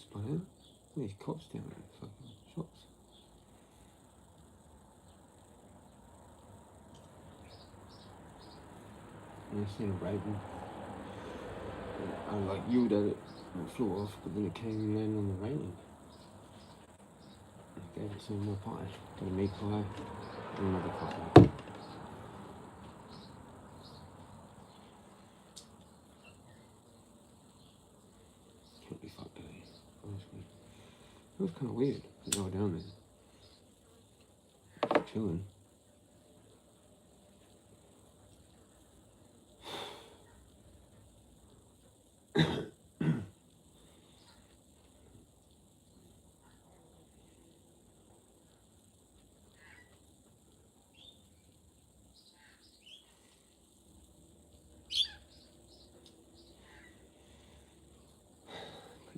spun out. These cops down at the fucking shops. And I seen a raven. I like yelled at it and it flew off, but then it came and landed on the railing. I gave it some more pie. Got a meat pie and another coffee. Can't be fucked today, honestly. It was kind of weird that they were down there, chilling.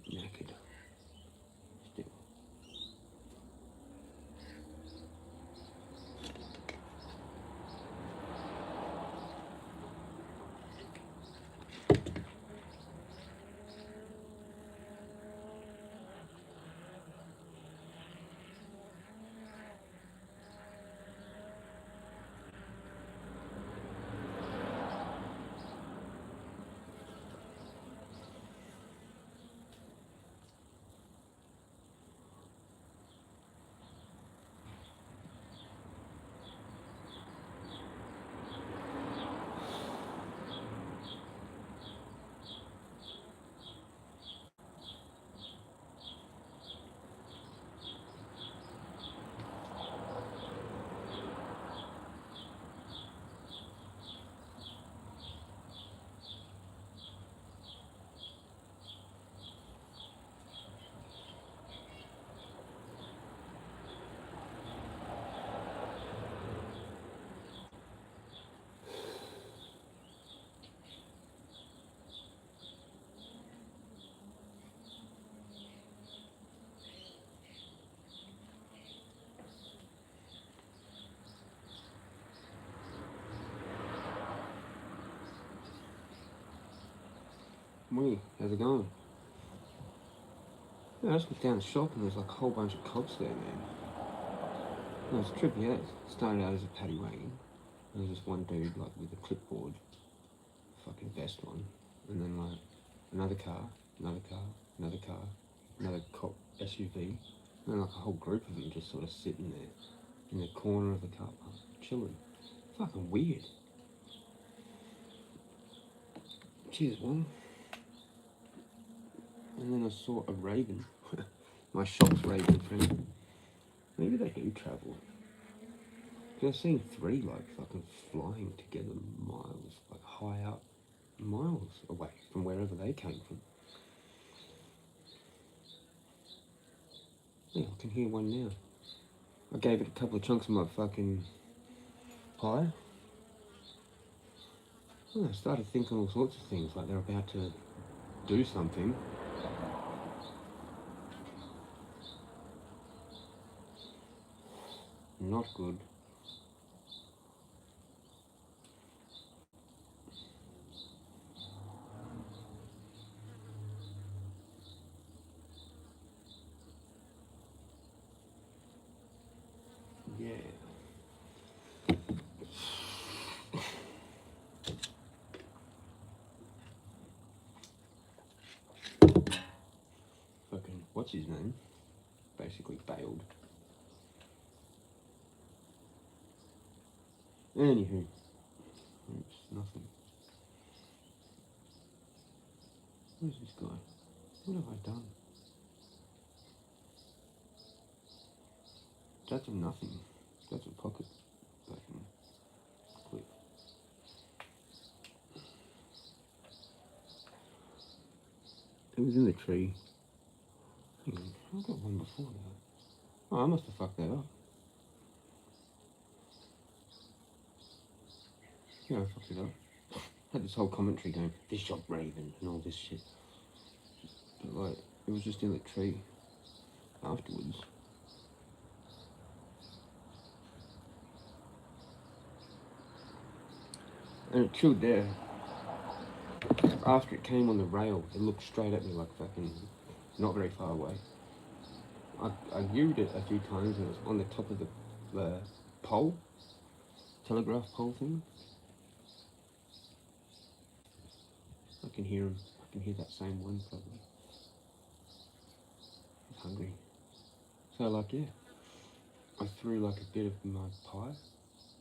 Naked. Still. Wee, how's it going? Yeah, I just went down the shop and there's like a whole bunch of cops there, man. It was trippy, yeah. It started out as a paddy wagon. There was this one dude like with a clipboard, fucking vest on, and then like another car, another car, another car, another cop SUV, and then like a whole group of them just sort of sitting there in the corner of the car park, chilling. Fucking weird. Cheers, one. And then I saw a raven. My shop's raven friend. Maybe they do travel. Because I've seen three like fucking flying together miles, like high up, miles away from wherever they came from. Yeah, I can hear one now. I gave it a couple of chunks of my fucking pie. And I started thinking all sorts of things, like they're about to do something. Not good. Yeah. Fucking, what's his name? Basically bailed. Anywho, it's nothing. Where's this guy? What have I done? That's a nothing. That's a pocket button clip. It was in the tree. Hang on, I got one before that. Oh, I must have fucked that up. Yeah, I fucked it up. Had this whole commentary going, this shop raven and all this shit. But like, it was just in the tree afterwards. And it chilled there. After it came on the rail, it looked straight at me like fucking not very far away. I viewed it a few times and it was on the top of the pole, telegraph pole thing. I can hear him. I can hear that same one probably. He's hungry. So like, yeah, I threw like a bit of my pie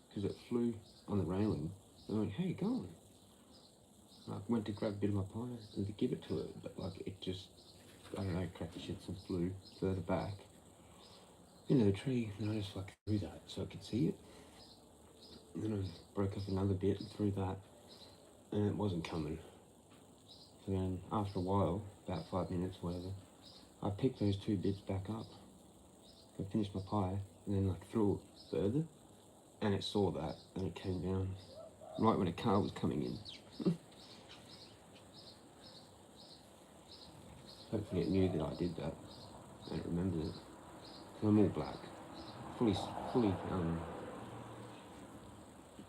because it flew on the railing. And I went, hey, go on. I went to grab a bit of my pie and to give it to it, but like it just, I don't know, cracked the shits and flew further back into the tree, and I just like threw that so I could see it. And then I broke off another bit and threw that, and it wasn't coming. So then after a while, about 5 minutes or whatever, I picked those two bits back up. I finished my pie and then like threw it further, and it saw that and it came down right when a car was coming in. Hopefully it knew that I did that and it remembered it. So I'm all black, fully up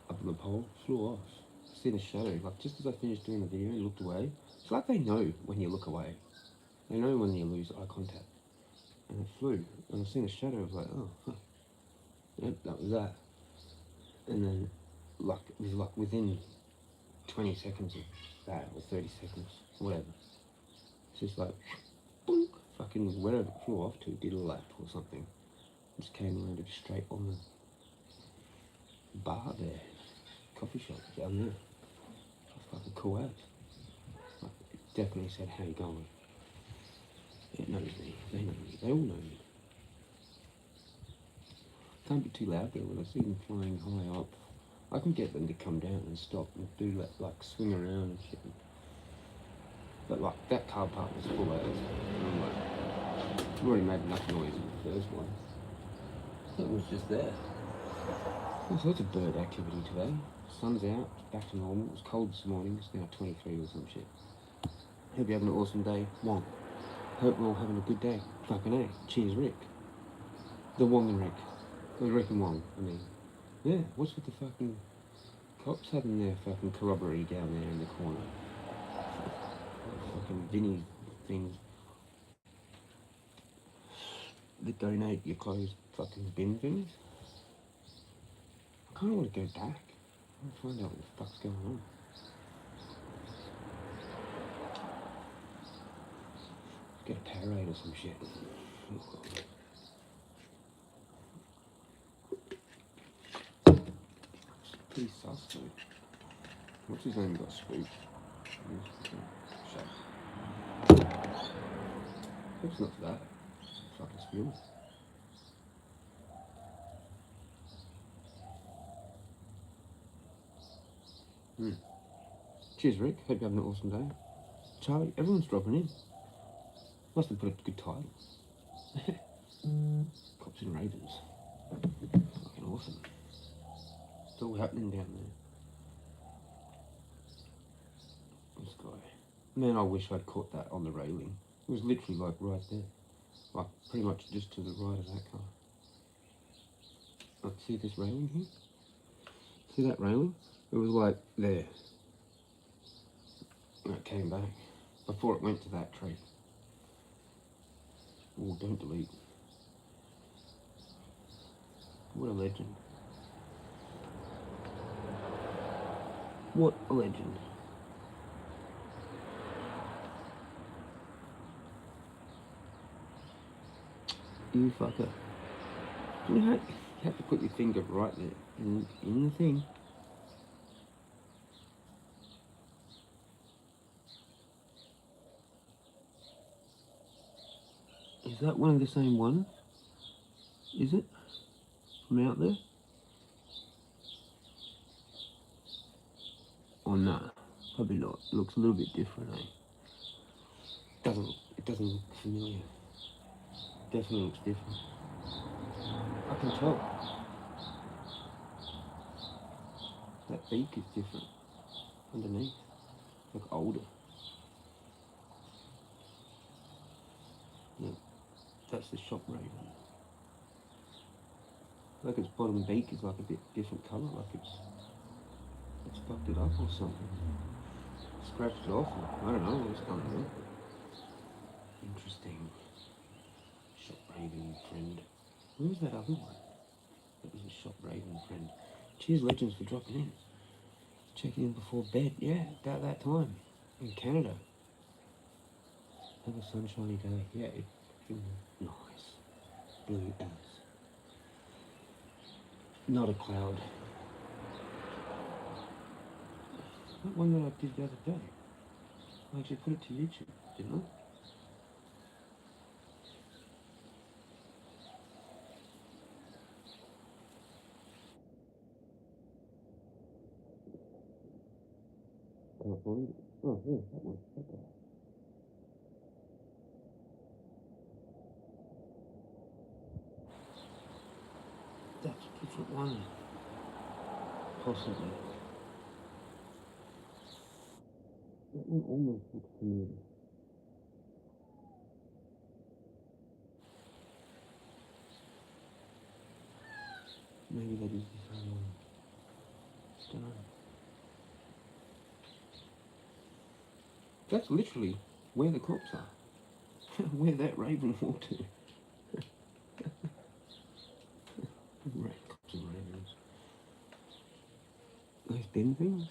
on the pole, flew off. Seen a shadow, like just as I finished doing the video and looked away. It's like they know when you look away. They know when you lose eye contact. And it flew, and I seen a shadow. I was like, oh, huh. Yep, that was that. And then, like, it was like within 20 seconds of that, or 30 seconds, whatever. It's just like, boom, fucking wherever it flew off to, did a lap or something. Just came and landed straight on the bar there, coffee shop down there. It's fucking cool as. Like, it definitely said, how you going? It knows me, they know me, they all know me. Can't be too loud though. When I see them flying high up, I can get them to come down and stop and do that, like swing around and shit. But like that car park was full as, and I'm like, I've already made enough noise in the first one. That was just there. There's lots of bird activity today. Sun's out, it's back to normal. It was cold this morning, it's now 23 or some shit. Hope you're having an awesome day. Wong. Hope we're all having a good day. Fucking A. Cheers, Rick. The Wong and Rick. The Rick and Wong, I mean. Yeah, what's with the fucking cops having their fucking corroboree down there in the corner? Fucking Vinny things that donate your clothes fucking bin things. I kinda wanna go back. I wanna find out what the fuck's going on. Get a Powerade or some shit. Pretty sus though. What's his name got spooked? Shut. Hope it's not for that. Fucking spill. Cheers, Rick. Hope you're having an awesome day. Charlie, everyone's dropping in. Must have put a good title. Cops and Ravens. Fucking awesome. It's all happening down there. This guy. Man, I wish I'd caught that on the railing. It was literally like right there. Like pretty much just to the right of that car. Like, see this railing here? See that railing? It was like there. And it came back before it went to that tree. Oh, don't delete. What a legend. What a legend. You fucker. You have to put your finger right there in the thing. Is that one of the same ones? Is it? From out there? Or nah? Probably not. It looks a little bit different, eh? It doesn't look familiar. Definitely looks different. I can tell. That beak is different underneath. It's like older. Yeah, that's the shop raven. Like its bottom beak is like a bit different colour, like it's fucked it up or something. Scratched it off, I don't know what's done there. Interesting. Shop Raven friend. Where was that other one? That was a Shop Raven friend. Cheers, legends, for dropping in. Checking in before bed. Yeah, about that time. In Canada. Have a sunshiny day. Yeah, it nice. Blue as. Not a cloud. That one that I did the other day. I actually put it to YouTube, didn't I? Can't find it. Oh, yeah, that one. That guy. That's a different one. Possibly. That one almost looks familiar. Maybe that is the same one. Don't know. That's literally where the cops are. Where that raven walked to. Cops and ravens. Those bin things.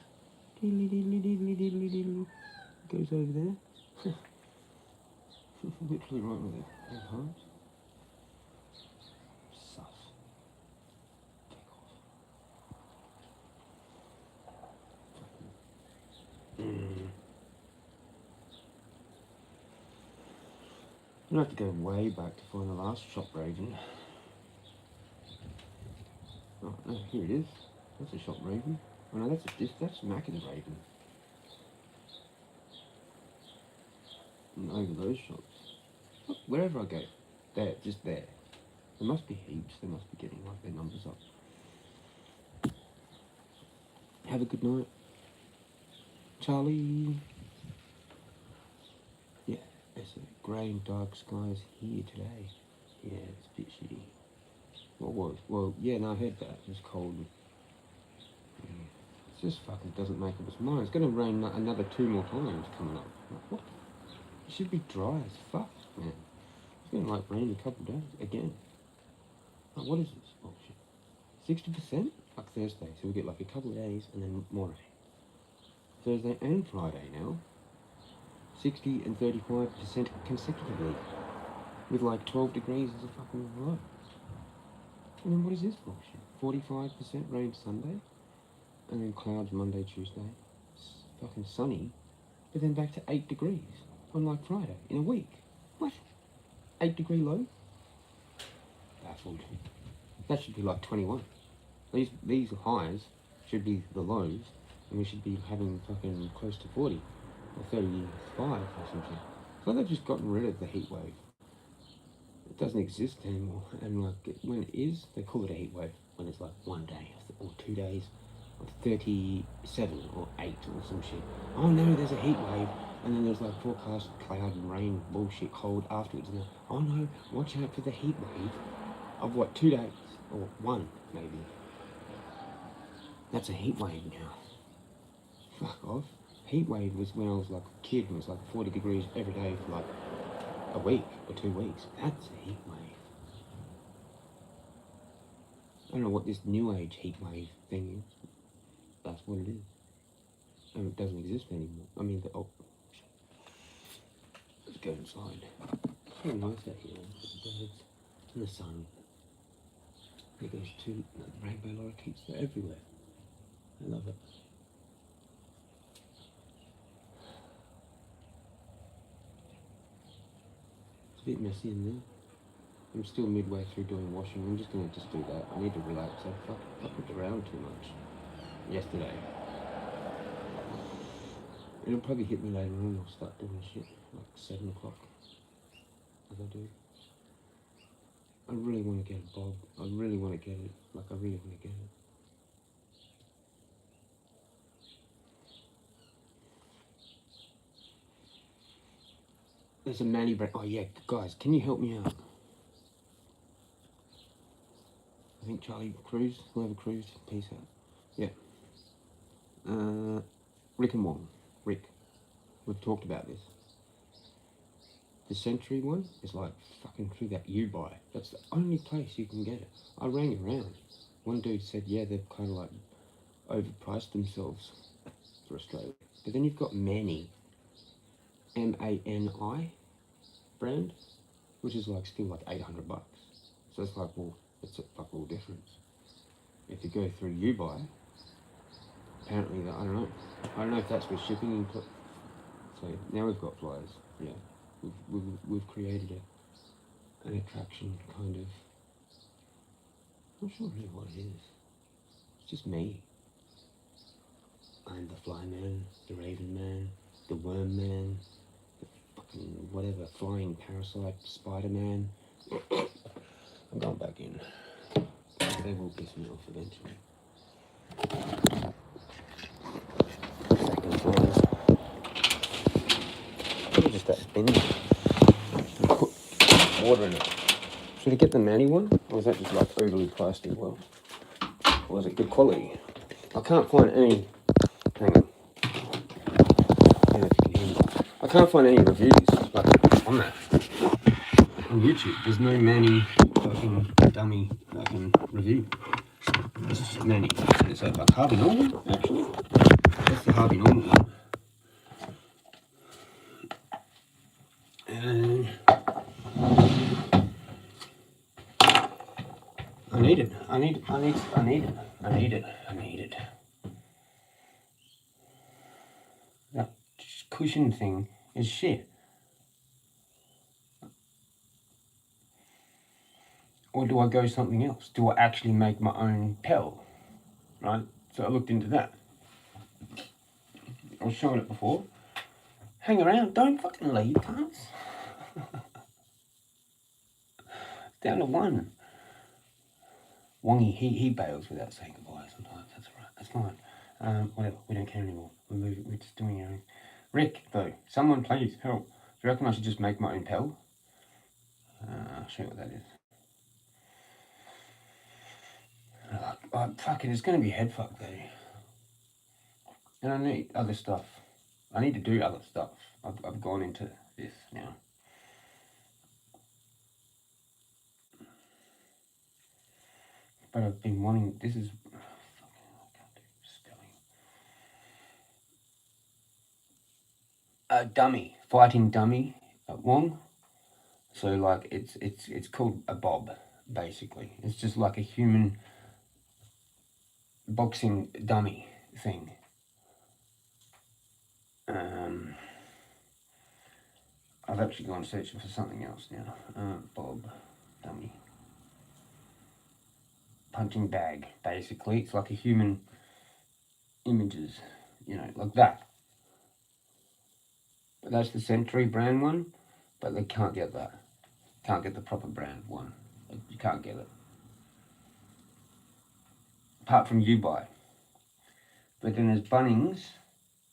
Diddly diddly diddly diddly diddly. Goes over there. Literally right with it. Their heart. Sus. Take off. I have to go way back to find the last shop raven. Oh no, here it is. That's a shop raven. Oh no, that's Macca's raven. And over those shops. Look, wherever I go, there, just there. There must be heaps. They must be getting like their numbers up. Have a good night, Charlie. Yeah, it's a grey and dark skies here today. Yeah, it's a bit shitty. What was? Well, yeah, no, I heard that. It was cold. Yeah. It just fucking doesn't make up its mind. It's going to rain another 2 more times coming up. Like, what? It should be dry as fuck, man. It's going to like rain a couple of days again. Like, what is this bullshit? 60%? Like Thursday, so we get like a couple of days and then more rain. Thursday and Friday now. 60 and 35% consecutively. With like 12 degrees as a fucking low. And then what is this bullshit? 45% rain Sunday. And then clouds Monday, Tuesday. It's fucking sunny. But then back to 8 degrees on like Friday in a week. What? 8 degree low? Baffled. That should be like 21. These highs should be the lows, and we should be having fucking close to 40 or 35 or something. So they've just gotten rid of the heat wave. It doesn't exist anymore, and like when it is, they call it a heat wave when it's like 1 day or 2 days of 37 or 8 or some shit. Oh no, there's a heat wave, and then there's like forecast cloud and rain bullshit cold afterwards. And then, oh no, watch out for the heat wave of what, 2 days or 1 maybe. That's a heat wave now. Fuck off. Heat wave was when I was like a kid, and it was like 40 degrees every day for like a week or 2 weeks. That's a heat wave. I don't know what this new age heat wave thing is. That's what it is. And it doesn't exist anymore. I mean, let's go inside. It's very nice out here with the birds and the sun. There goes 2 rainbow lorikeets. They're everywhere. I love it. It's a bit messy in there. I'm still midway through doing washing. I'm just going to just do that. I need to relax. I fucked around too much yesterday. It'll probably hit me later on. I'll start doing shit like 7 o'clock as I do. I really want to get a bob. I really want to get it. Like, I really want to get it. There's a Manny break. Oh yeah, guys, can you help me out? I think Charlie Cruz, whoever Cruz, peace out. Yeah. Rick and Wong. Rick. We've talked about this. The Century one is like fucking through that U-Buy. That's the only place you can get it. I rang around. One dude said, yeah, they've kind of like overpriced themselves for Australia. But then you've got Mani, M-A-N-I brand, which is like still like 800 bucks. So it's like, well, it's a fuck all difference. If you go through U-Buy, apparently, I don't know if that's with shipping. So now we've got flyers. Yeah, we've created an attraction kind of. I'm not sure really what it is. It's just me. I'm the Fly Man, the Raven Man, the Worm Man, the fucking whatever, flying parasite, Spider Man. I'm going back in. They will piss me off eventually. Second floor. What is that bin? Put water in it. Should I get the Mani one? Or is that just like overly priced as well? Or is it good quality? I can't find any. Hang on. I don't know if you can hear me. I can't find any reviews like on that. On YouTube. There's no Mani fucking dummy fucking review. It's just Mani. It's like Harvey Norman, actually. That's the Harvey Norman one. And I need it. That cushion thing is shit. Or do I go something else? Do I actually make my own Pell? Right? So I looked into that. I was showing it before. Hang around, don't fucking leave, cunts. Down to one. Wongy, he bails without saying goodbye sometimes. That's alright. That's fine. Whatever. We don't care anymore. We're just doing our own. Rick, though, someone please help. Do you reckon I should just make my own Pell? I'll show you what that is. Fuck it, it's going to be head fuck though. And I need other stuff. I need to do other stuff. I've gone into this now. But I've been wanting, this is, I can't do spelling. Dummy, fighting dummy, Wong. So like it's called a bob, basically. It's just like a human boxing dummy thing. I've actually gone searching for something else now. Bob, dummy. Punching bag, basically. It's like a human images, you know, like that. But that's the Century brand one, but they can't get that. Can't get the proper brand one. You can't get it. Apart from U-Buy. But then there's Bunnings,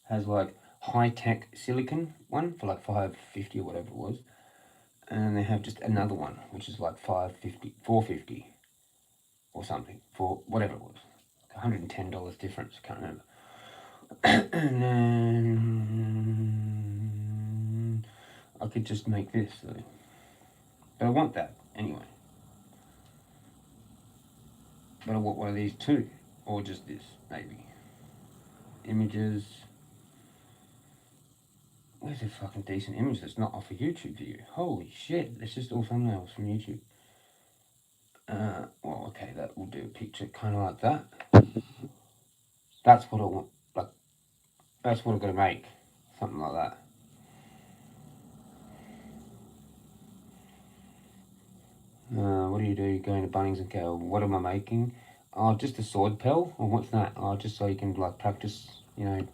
has like high-tech silicon one for like $5.50 or whatever it was. And then they have just another one, which is like $5.50, $4.50 or something, for whatever it was. $110 difference, I can't remember. And then I could just make this though. But I want that anyway. But I want one of these too, or just this, maybe. Images. Where's a fucking decent image that's not off a YouTube view? Holy shit, it's just all thumbnails from YouTube. Well, okay, that will do a picture kind of like that. That's what I want, like, that's what I'm going to make, something like that. What do? You go into Bunnings and go, what am I making? Oh, just a sword Pell? Or what's that? Oh, just so you can, like, practice, you know.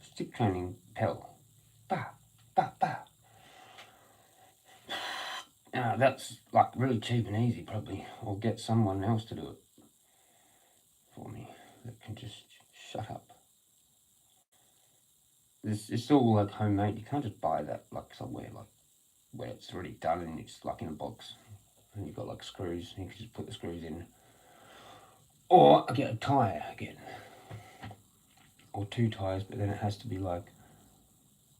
Stick training Pell. Bah, bah, bah. That's, like, really cheap and easy, probably. Or get someone else to do it for me that can just shut up. It's all, like, homemade. You can't just buy that, like, somewhere, like, where it's already done and it's, like, in a box. And you've got, like, screws. And you can just put the screws in. Or I get a tyre again. or 2 ties, but then it has to be like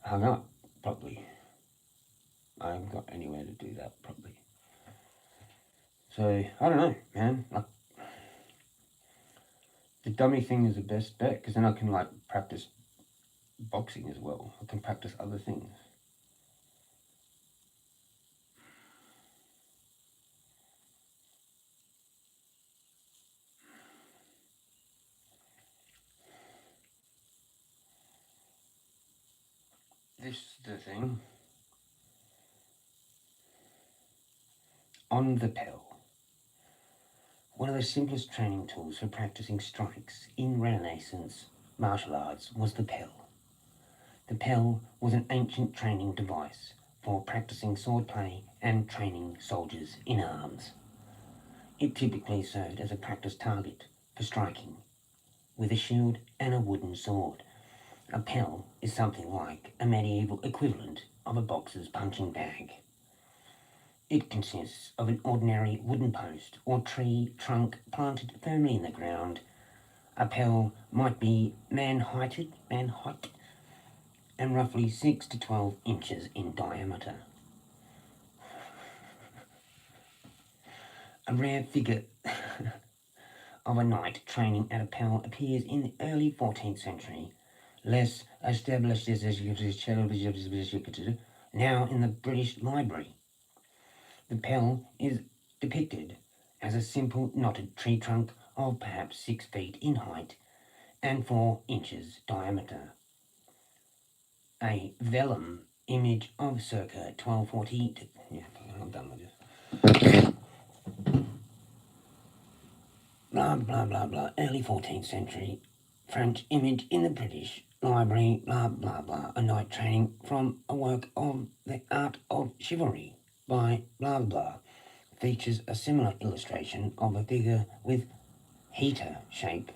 hung up properly. I haven't got anywhere to do that properly. So, I don't know, man. Like, the dummy thing is the best bet, because then I can, like, practice boxing as well. I can practice other things. This is the thing. On the Pel. One of the simplest training tools for practicing strikes in Renaissance martial arts was the Pel. The Pel was an ancient training device for practicing swordplay and training soldiers in arms. It typically served as a practice target for striking, with a shield and a wooden sword. A Pel is something like a medieval equivalent of a boxer's punching bag. It consists of an ordinary wooden post or tree trunk planted firmly in the ground. A Pel might be man height, and roughly 6 to 12 inches in diameter. A rare figure of a knight training at a Pel appears in the early 14th century, less established as now in the British Library. The Pel is depicted as a simple knotted tree trunk of perhaps 6 feet in height and 4 inches diameter. A vellum image of circa 1240 to... Yeah, I'm done with this. Blah, blah, blah, blah. Early 14th century French image in the British Library, blah, blah, blah. A knight training from a work of the art of chivalry by blah, blah. Features a similar illustration of a figure with heater-shaped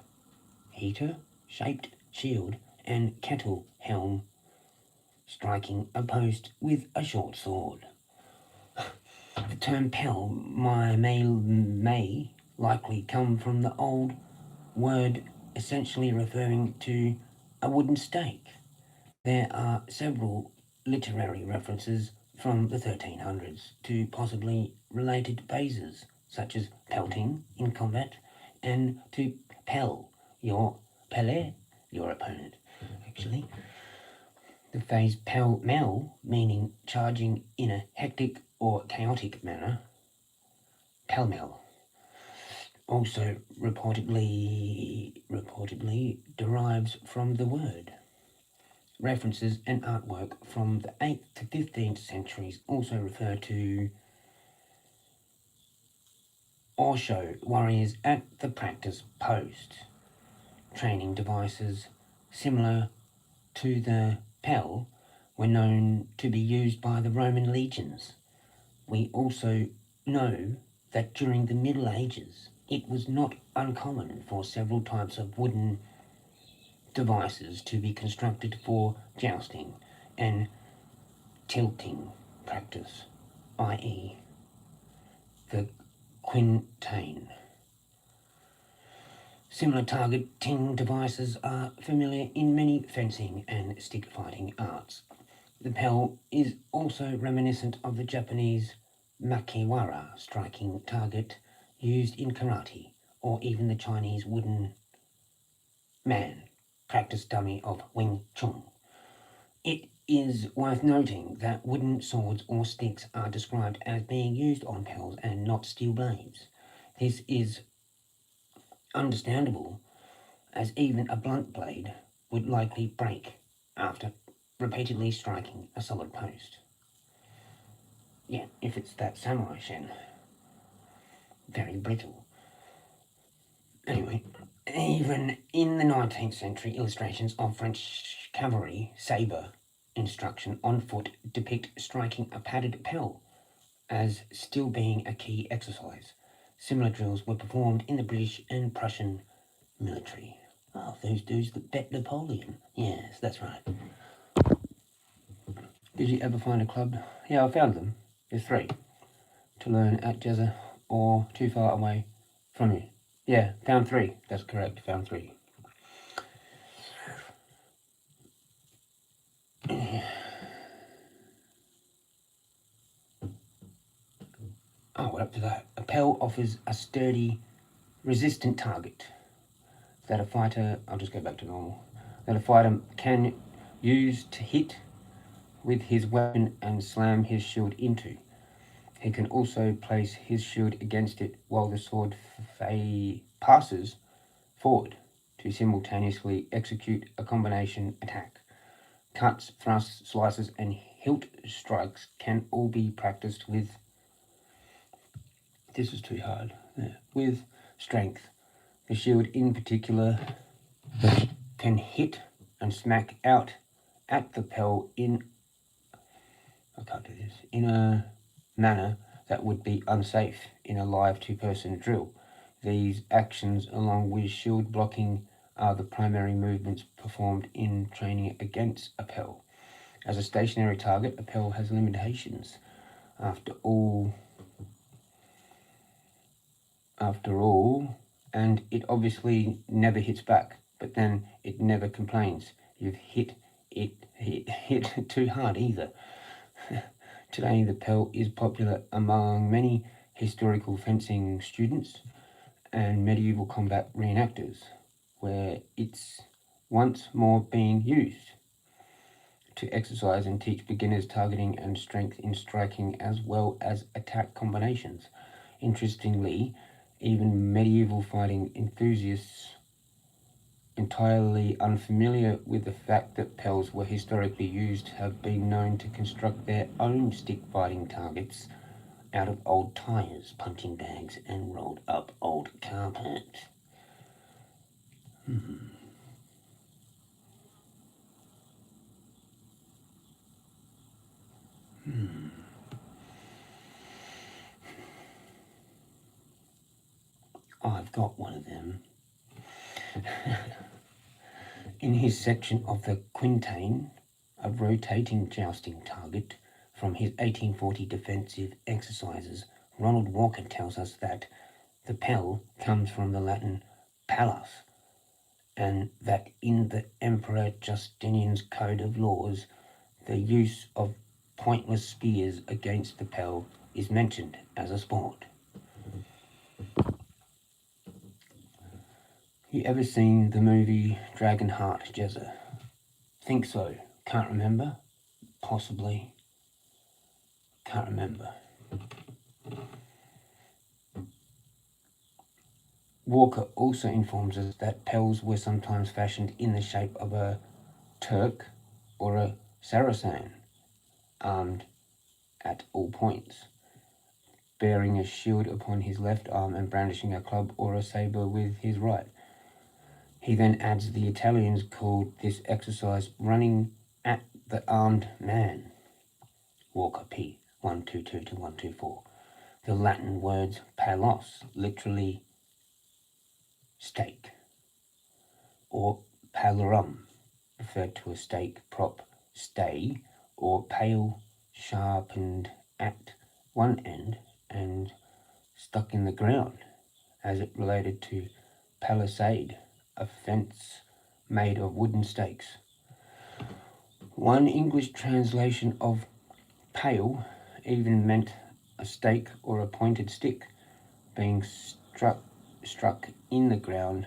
shield and cattle helm striking a post with a short sword. The term Pel may likely come from the old word essentially referring to a wooden stake. There are several literary references from the 1300s to possibly related phrases, such as pelting in combat, and to pele your opponent. Actually, the phrase pell-mell, meaning charging in a hectic or chaotic manner, pell-mell, also reportedly derives from the word. References and artwork from the 8th to 15th centuries also refer to or show warriors at the practice post. Training devices similar to the Pel were known to be used by the Roman legions. We also know that during the Middle Ages it was not uncommon for several types of wooden devices to be constructed for jousting and tilting practice, i.e. the quintain. Similar targeting devices are familiar in many fencing and stick fighting arts. The Pel is also reminiscent of the Japanese makiwara striking target used in karate, or even the Chinese wooden man practice dummy of Wing Chun. It is worth noting that wooden swords or sticks are described as being used on Pels and not steel blades. This is understandable, as even a blunt blade would likely break after repeatedly striking a solid post. Yeah, if it's that samurai shen. Very brittle. Anyway, even in the 19th century, illustrations of French cavalry sabre instruction on foot depict striking a padded Pel as still being a key exercise. Similar drills were performed in the British and Prussian military. Oh, those dudes that bet Napoleon. Yes, that's right. Did you ever find a club? Yeah, I found them. There's 3. To learn at Jezza or too far away from you. Yeah, found 3. That's correct, found 3. Oh, we're up to that. A pell offers a sturdy, resistant target that a fighter, I'll just go back to normal, that a fighter can use to hit with his weapon and slam his shield into. He can also place his shield against it while the sword passes forward to simultaneously execute a combination attack. Cuts, thrusts, slices, and hilt strikes can all be practiced with. This is too hard. Yeah. With strength. The shield, in particular, can hit and smack out at the pell in. I can't do this. In a manner that would be unsafe in a live two-person drill. These actions, along with shield blocking, are the primary movements performed in training against a pell. As a stationary target, a pell has limitations. After all, and it obviously never hits back, but then it never complains. You've hit too hard either. Today, the pell is popular among many historical fencing students and medieval combat reenactors, where it's once more being used to exercise and teach beginners targeting and strength in striking as well as attack combinations. Interestingly, even medieval fighting enthusiasts entirely unfamiliar with the fact that pells were historically used have been known to construct their own stick fighting targets out of old tires, punching bags, and rolled up old carpet. I've got one of them. In his section of the quintain, a rotating jousting target from his 1840 defensive exercises, Ronald Walker tells us that the pell comes from the Latin pallus, and that in the Emperor Justinian's code of laws, the use of pointless spears against the pell is mentioned as a sport. You ever seen the movie Dragonheart, Jezza? Think so. Can't remember? Possibly. Can't remember. Walker also informs us that pells were sometimes fashioned in the shape of a Turk or a Saracen, armed at all points, bearing a shield upon his left arm and brandishing a club or a sabre with his right. He then adds the Italians called this exercise running at the armed man. Walker P. 122 to 124. The Latin words palos, literally stake, or palarum, referred to a stake, prop, stay, or pale sharpened at one end and stuck in the ground, as it related to palisade, a fence made of wooden stakes. One English translation of pale even meant a stake or a pointed stick being struck in the ground.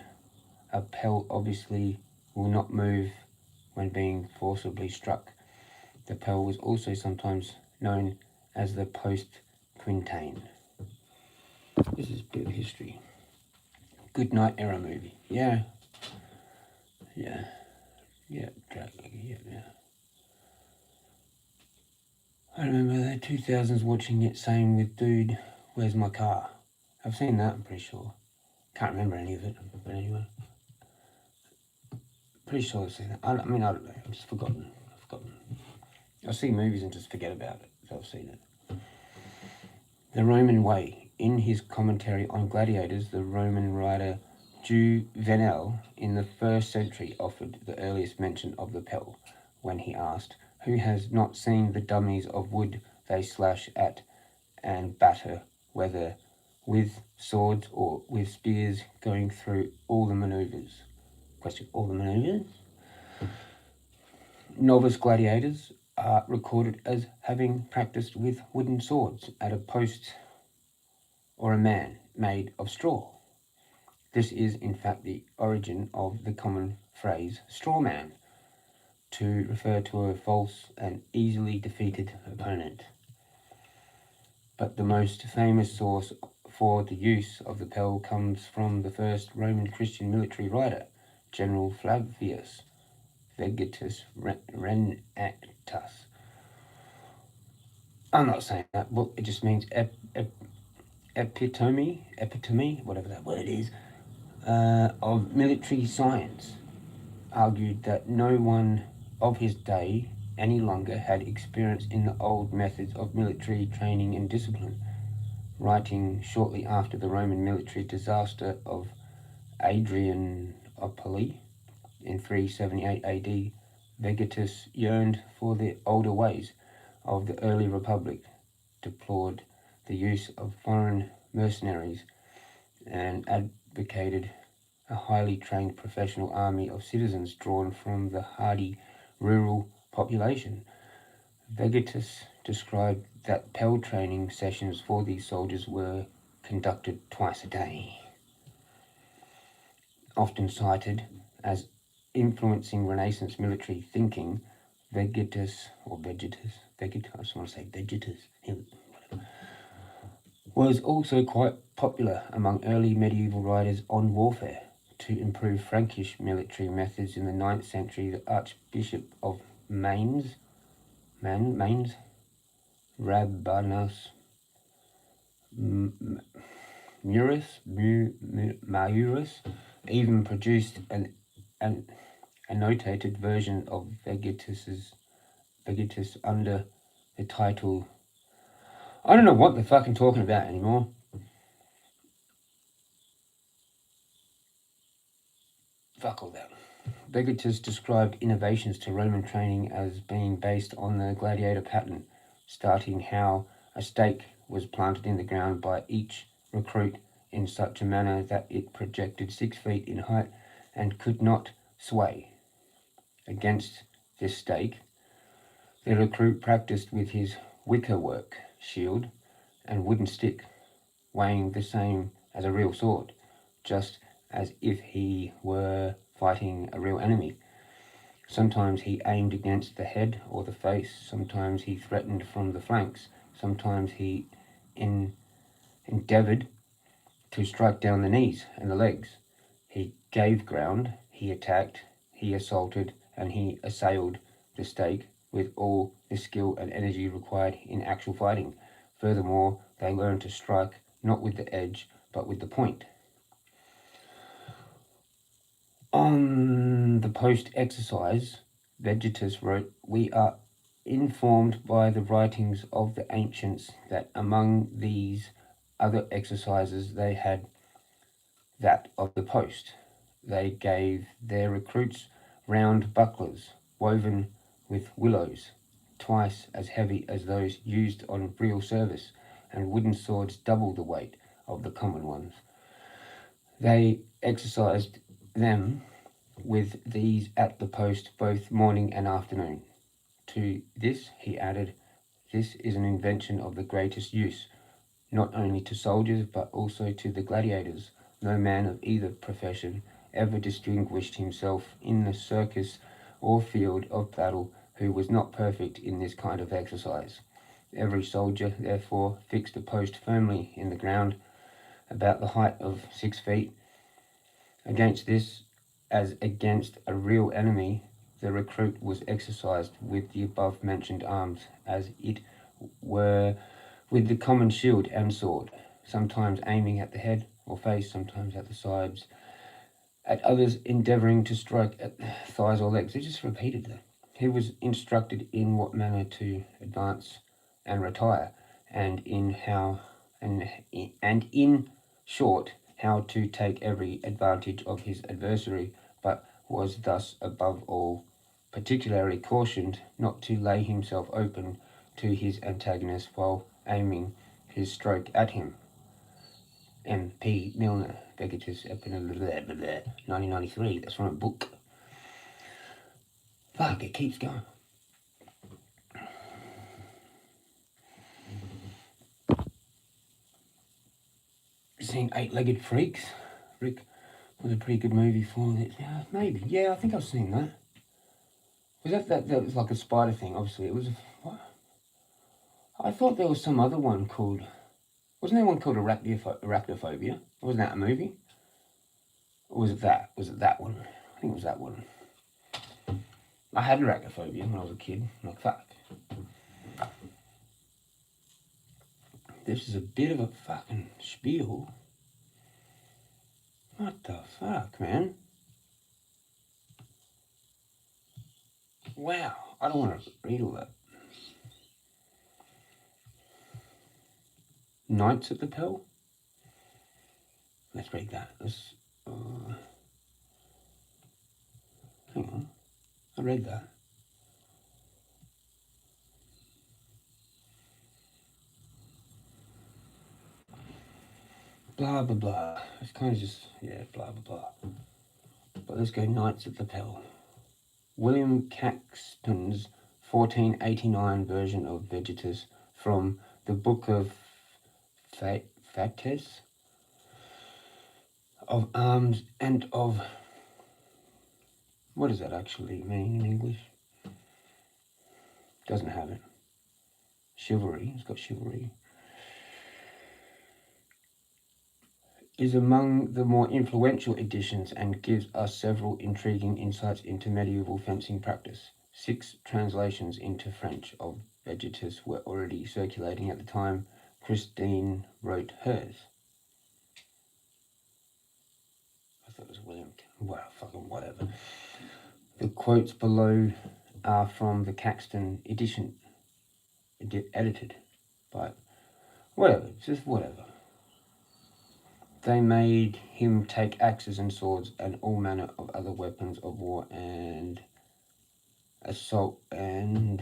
A pell obviously will not move when being forcibly struck. The pell was also sometimes known as the post quintain. This is a bit of history. Good Night Era movie. Yeah. I remember the 2000s watching it, saying with Dude, where's my car? I've seen that, I'm pretty sure. Can't remember any of it, but anyway. Pretty sure I've seen it. I don't know. I've just forgotten. I see movies and just forget about it, so I've seen it. The Roman Way. In his commentary on Gladiators, the Roman writer Juvenal in the 1st century offered the earliest mention of the pell when he asked, "Who has not seen the dummies of wood they slash at and batter, whether with swords or with spears, going through all the maneuvers?" Question, all the maneuvers? Novice gladiators are recorded as having practiced with wooden swords at a post or a man made of straw. This is in fact the origin of the common phrase straw man, to refer to a false and easily defeated opponent. But the most famous source for the use of the pell comes from the first Roman Christian military writer, General Flavius Vegetus Renatus. I'm not saying that book, it just means epitome, whatever that word is, of military science, argued that no one of his day any longer had experience in the old methods of military training and discipline. Writing shortly after the Roman military disaster of Adrianople in 378 AD, Vegetus yearned for the older ways of the early republic, deplored the use of foreign mercenaries, and advocated a highly trained professional army of citizens drawn from the hardy rural population. Vegetus described that pell training sessions for these soldiers were conducted twice a day. Often cited as influencing Renaissance military thinking, Vegetus, was also quite popular among early medieval writers on warfare. To improve Frankish military methods in the 9th century, the Archbishop of Mainz, Rabanus Maurus, even produced an annotated version of Vegetus under the title, I don't know what they're fucking talking about anymore. Fuck all that. Vegetus described innovations to Roman training as being based on the gladiator pattern, starting how a stake was planted in the ground by each recruit in such a manner that it projected 6 feet in height and could not sway. Against this stake, the recruit practiced with his wickerwork shield and wooden stick, weighing the same as a real sword, just as if he were fighting a real enemy. Sometimes he aimed against the head or the face, sometimes he threatened from the flanks, sometimes he endeavoured to strike down the knees and the legs. He gave ground, he attacked, he assaulted, and he assailed the stake with all the skill and energy required in actual fighting. Furthermore, they learned to strike not with the edge, but with the point. On the post-exercise, Vegetus wrote, "We are informed by the writings of the ancients that among these other exercises they had that of the post. They gave their recruits round bucklers woven with willows, twice as heavy as those used on real service, and wooden swords double the weight of the common ones. They exercised them with these at the post both morning and afternoon. To this," he added, "this is an invention of the greatest use, not only to soldiers but also to the gladiators. No man of either profession ever distinguished himself in the circus or field of battle who was not perfect in this kind of exercise. Every soldier, therefore, fixed a post firmly in the ground, about the height of 6 feet. Against this, as against a real enemy, the recruit was exercised with the above-mentioned arms, as it were with the common shield and sword, sometimes aiming at the head or face, sometimes at the sides, at others endeavouring to strike at thighs or legs." They just repeated that. He was instructed in what manner to advance and retire, and in short, how to take every advantage of his adversary, but was thus above all particularly cautioned not to lay himself open to his antagonist while aiming his stroke at him. M.P. Milner, Vegetus, 1993, that's from a book. Fuck, it keeps going. Seen Eight-Legged Freaks? Rick was a pretty good movie for it. Yeah, maybe. Yeah, I think I've seen that. Was that was like a spider thing? Obviously, it was. What? I thought there was some other one called. Wasn't there one called Arachnophobia? Wasn't that a movie? Or was it that? Was it that one? I think it was that one. I had arachnophobia when I was a kid. I'm like, fuck. This is a bit of a fucking spiel. What the fuck, man? Wow, I don't want to read all that. Knights at the Pell? Let's read that. Let's, hang on. I read that. Blah, blah, blah. It's kind of just, yeah, blah, blah, blah. But let's go Knights at the Pell. William Caxton's 1489 version of Vegetus from the Book of Factes, of arms and of... What does that actually mean in English? Doesn't have it. Chivalry, it's got chivalry. Is among the more influential editions and gives us several intriguing insights into medieval fencing practice. 6 translations into French of Vegetus were already circulating at the time Christine wrote hers. I thought it was William. Well, fucking whatever. The quotes below are from the Caxton edition, edited by whatever, just whatever. They made him take axes and swords and all manner of other weapons of war and assault and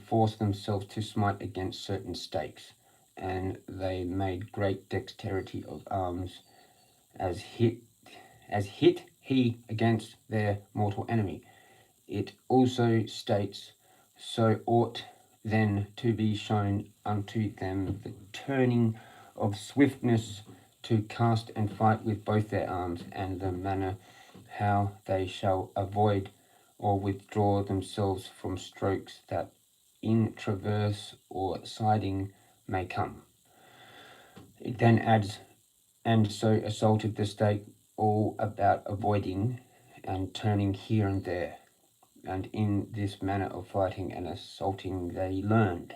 force themselves to smite against certain stakes, and they made great dexterity of arms as hit he against their mortal enemy. It also states, so ought then to be shown unto them the turning of swiftness to cast and fight with both their arms, and the manner how they shall avoid or withdraw themselves from strokes that in traverse or siding may come. It then adds, and so assaulted the stake all about avoiding and turning here and there, and in this manner of fighting and assaulting they learned.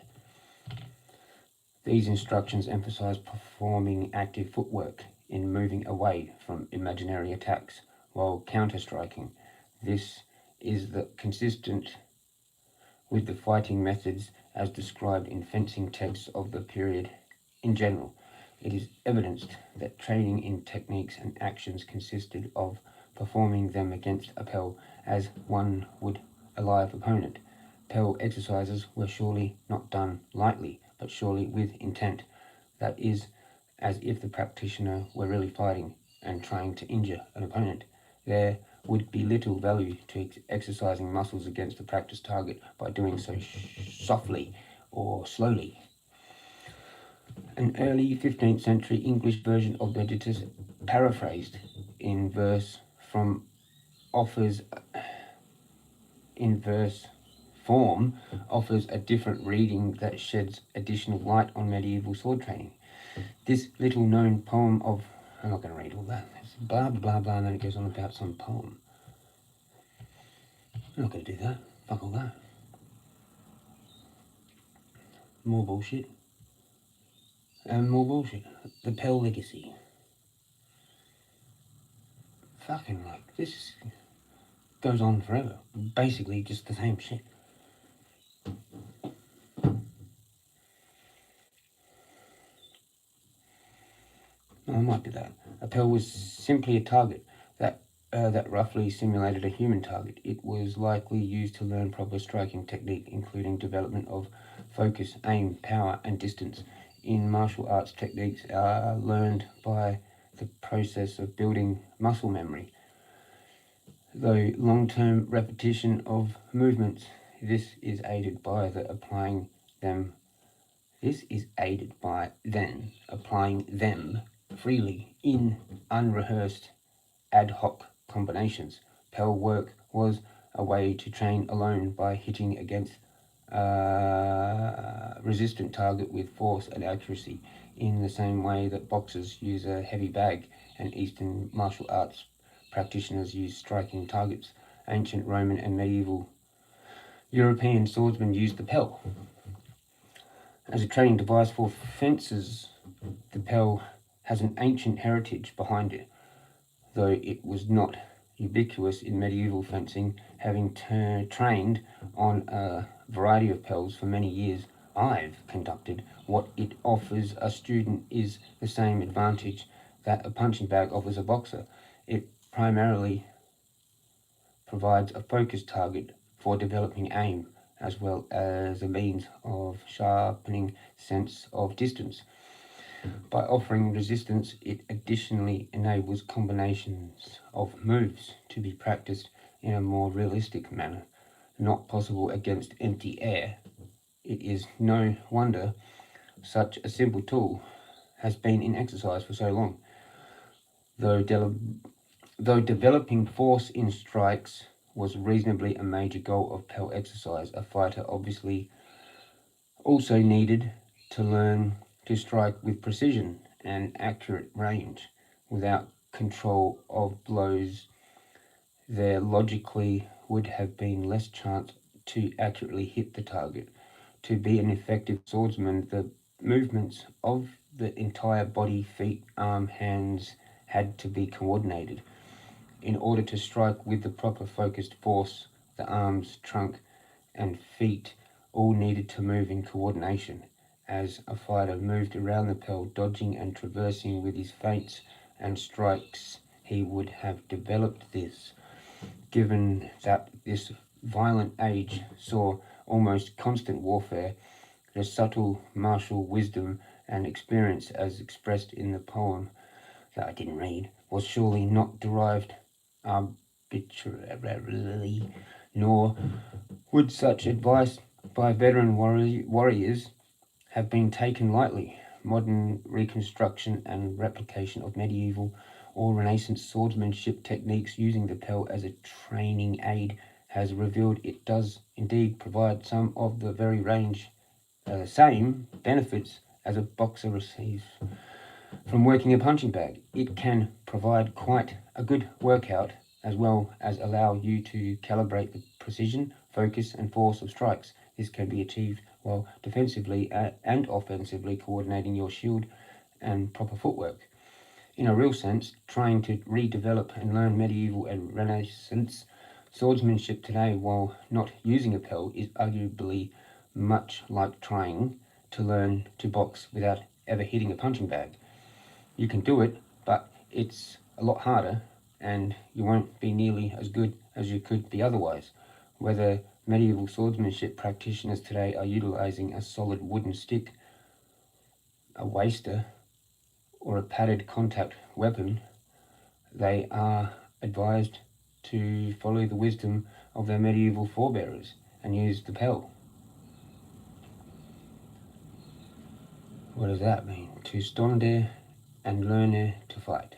These instructions emphasize performing active footwork in moving away from imaginary attacks while counter-striking. This is consistent with the fighting methods as described in fencing texts of the period in general. It is evidenced that training in techniques and actions consisted of performing them against a Pell as one would a live opponent. Pell exercises were surely not done lightly, but surely with intent. That is, as if the practitioner were really fighting and trying to injure an opponent. There would be little value to exercising muscles against the practice target by doing so softly or slowly. An early 15th century English version of Vegetus, paraphrased in verse form, offers a different reading that sheds additional light on medieval sword training. This little known poem of... I'm not going to read all that. It's blah, blah, blah, blah, and then it goes on about some poem. I'm not going to do that. Fuck all that. More bullshit. And more bullshit. The Pell Legacy. Fucking like, this goes on forever. Basically just the same shit. No, it might be that. A Pell was simply a target that roughly simulated a human target. It was likely used to learn proper striking technique, including development of focus, aim, power, and distance. In martial arts, techniques are learned by the process of building muscle memory. though long-term repetition of movements. This is aided by applying them freely in unrehearsed ad hoc combinations. Pel work was a way to train alone by hitting against a resistant target with force and accuracy, in the same way that boxers use a heavy bag and Eastern martial arts practitioners use striking targets. Ancient Roman and medieval European swordsmen used the pel. As a training device for fencers, the pel has an ancient heritage behind it, though it was not ubiquitous in medieval fencing. Having trained on a variety of pels for many years, I've conducted what it offers a student is the same advantage that a punching bag offers a boxer. It primarily provides a focused target for developing aim, as well as a means of sharpening sense of distance. By offering resistance, it additionally enables combinations of moves to be practiced in a more realistic manner, not possible against empty air. It is no wonder such a simple tool has been in exercise for so long. Though developing force in strikes was reasonably a major goal of pel exercise, a fighter obviously also needed to learn to strike with precision and accurate range. Without control of blows, there logically would have been less chance to accurately hit the target. To be an effective swordsman, the movements of the entire body, feet, arm, hands had to be coordinated. In order to strike with the proper focused force, the arms, trunk, and feet all needed to move in coordination. As a fighter moved around the pel, dodging and traversing with his feints and strikes, he would have developed this. Given that this violent age saw almost constant warfare, the subtle martial wisdom and experience as expressed in the poem that I didn't read was surely not derived arbitrarily, nor would such advice by veteran warriors have been taken lightly. Modern reconstruction and replication of medieval or Renaissance swordsmanship techniques using the pel as a training aid has revealed it does indeed provide some of the very same benefits as a boxer receives from working a punching bag. It can provide quite a good workout, as well as allow you to calibrate the precision, focus, and force of strikes. This can be achieved while defensively and offensively coordinating your shield and proper footwork. In a real sense, trying to redevelop and learn medieval and Renaissance swordsmanship today while not using a pel is arguably much like trying to learn to box without ever hitting a punching bag. You can do it, but it's a lot harder, and you won't be nearly as good as you could be otherwise. Whether medieval swordsmanship practitioners today are utilizing a solid wooden stick, a waster, or a padded contact weapon, they are advised to follow the wisdom of their medieval forebears and use the pel. What does that mean? To stonde and learn to fight.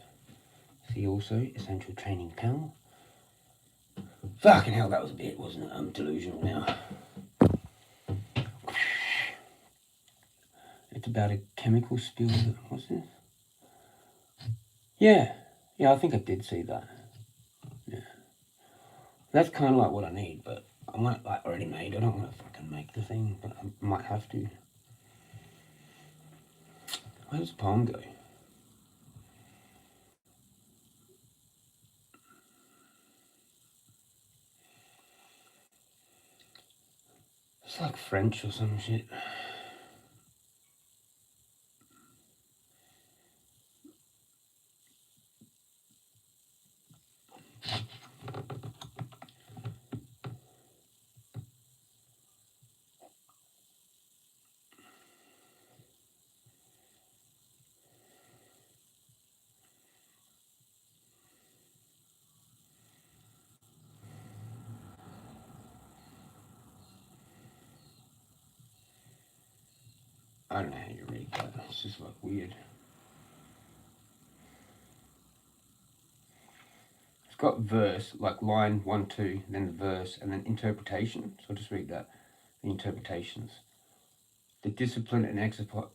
See also essential training pel. Fucking hell, that was a bit, wasn't it? I'm delusional now. It's about a chemical spill. What's this? Yeah, I think I did see that. Yeah, that's kind of like what I need, but I want it like already made. I don't want to fucking make the thing, but I might have to. Where does the poem go? It's like French or some shit. I don't know how you read that. It's just like weird. It's got verse, like line 1, 2, then the verse, and then interpretation. So I'll just read that. The interpretations. The discipline and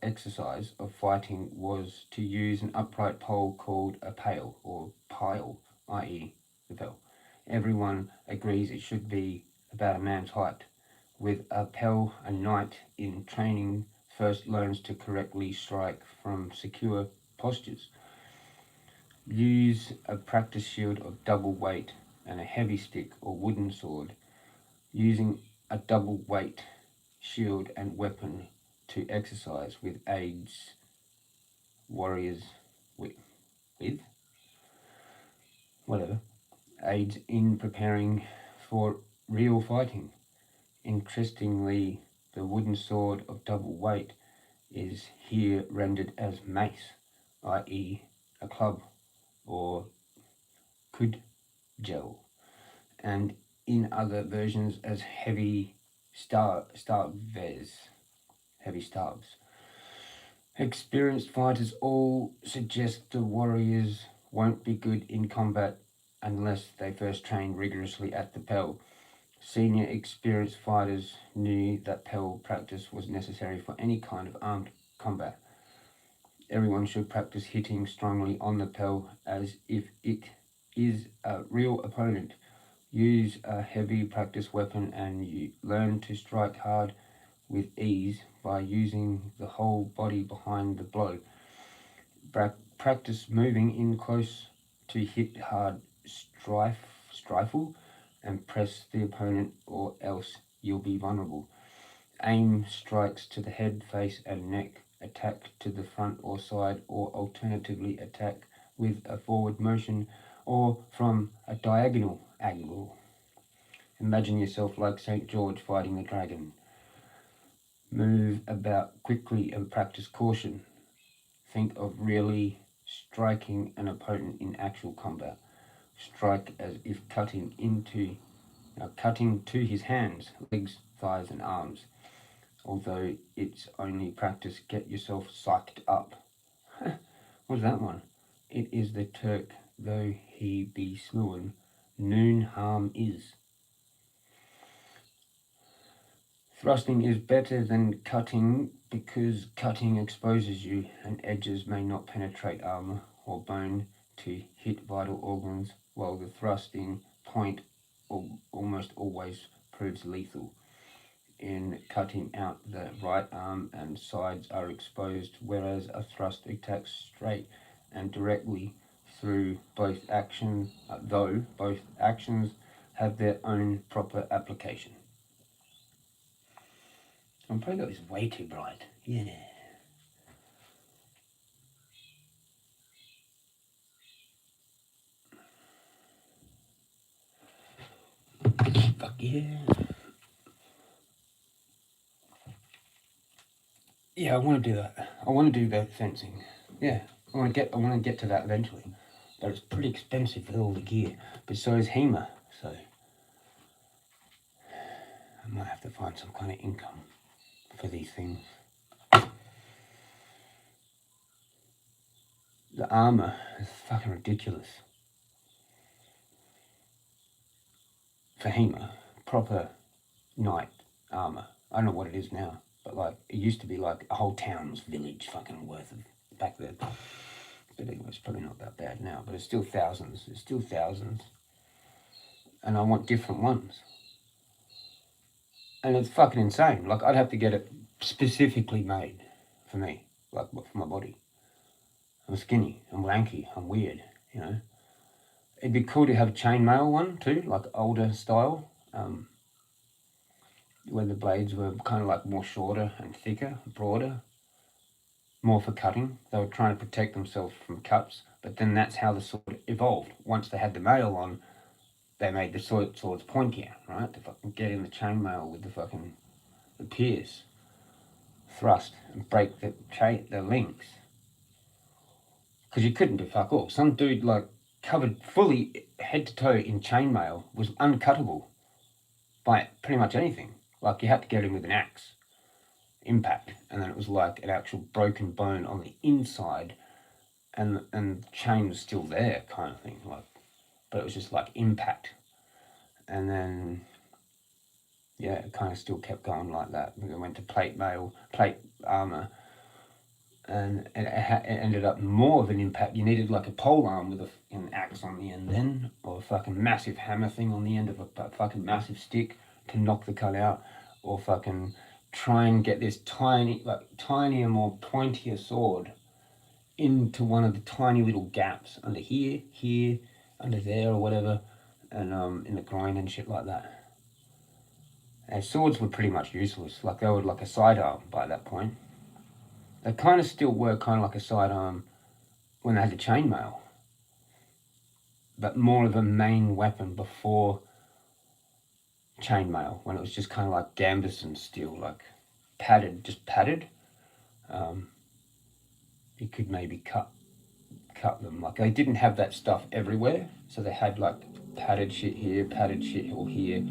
exercise of fighting was to use an upright pole called a pale or pile, i.e. the pale. Everyone agrees it should be about a man's height. With a pale, a knight in training first learns to correctly strike from secure postures. Use a practice shield of double weight and a heavy stick or wooden sword. Using a double weight shield and weapon to exercise with aids warriors with whatever aids in preparing for real fighting. Interestingly, the wooden sword of double weight is here rendered as mace, i.e. a club or kudgel, and in other versions as heavy staves. Experienced fighters all suggest the warriors won't be good in combat unless they first train rigorously at the Pel. Senior experienced fighters knew that Pel practice was necessary for any kind of armed combat. Everyone should practice hitting strongly on the Pel as if it is a real opponent. Use a heavy practice weapon and you learn to strike hard with ease by using the whole body behind the blow. Practice moving in close to hit hard strifle and press the opponent or else you'll be vulnerable. Aim strikes to the head, face and neck. Attack to the front or side or alternatively attack with a forward motion or from a diagonal angle. Imagine yourself like St. George fighting the dragon. Move about quickly and practice caution. Think of really striking an opponent in actual combat. Strike as if cutting to his hands, legs, thighs and arms. Although it's only practice, get yourself psyched up. What's that one? It is the Turk, though he be slewen, noon harm is. Thrusting is better than cutting because cutting exposes you and edges may not penetrate armor or bone to hit vital organs, while the thrusting point almost always proves lethal. In cutting out, the right arm and sides are exposed, whereas a thrust attacks straight and directly through both actions, though both actions have their own proper application. I'm probably got this way too bright. Yeah. Fuck yeah. Yeah, I want to do that. I want to do that fencing. Yeah, I want to get to that eventually. But it's pretty expensive with all the gear. But so is HEMA, so I might have to find some kind of income for these things. The armor is fucking ridiculous. For HEMA, proper knight armor. I don't know what it is now, but like it used to be like a whole town's village fucking worth of back then. But anyway, it's probably not that bad now, but it's still thousands. It's still thousands. And I want different ones. And it's fucking insane. Like I'd have to get it specifically made for me, like for my body. I'm skinny, I'm lanky, I'm weird, you know. It'd be cool to have a chainmail one too, like older style, where the blades were kind of like more shorter and thicker, broader, more for cutting. They were trying to protect themselves from cuts, but then that's how the sword evolved. Once they had the mail on, they made the swords pointier, right? To fucking get in the chainmail with the pierce, thrust, and break the links. Because you couldn't do fuck all. Some dude like covered fully head to toe in chainmail was uncuttable by pretty much anything. Like you had to get him with an axe. impact, and then it was like an actual broken bone on the inside, and the chain was still there, kind of thing, like, but it was just like impact, and then yeah, it kind of still kept going like that. We went to plate armor, and it ended up more of an impact. You needed like a pole arm with an axe on the end then, or a fucking massive hammer thing on the end of a fucking massive stick to knock the cut out, or fucking try and get this tinier, more pointier sword into one of the tiny little gaps under here, under there, or whatever, and in the groin and shit like that. And swords were pretty much useless. Like, they were like a sidearm by that point. They kind of still were kind of like a sidearm when they had the chainmail, but more of a main weapon before chainmail, when it was just kind of like gambeson steel, like padded. You could maybe cut them. Like, they didn't have that stuff everywhere, so they had like padded shit here, padded shit or here,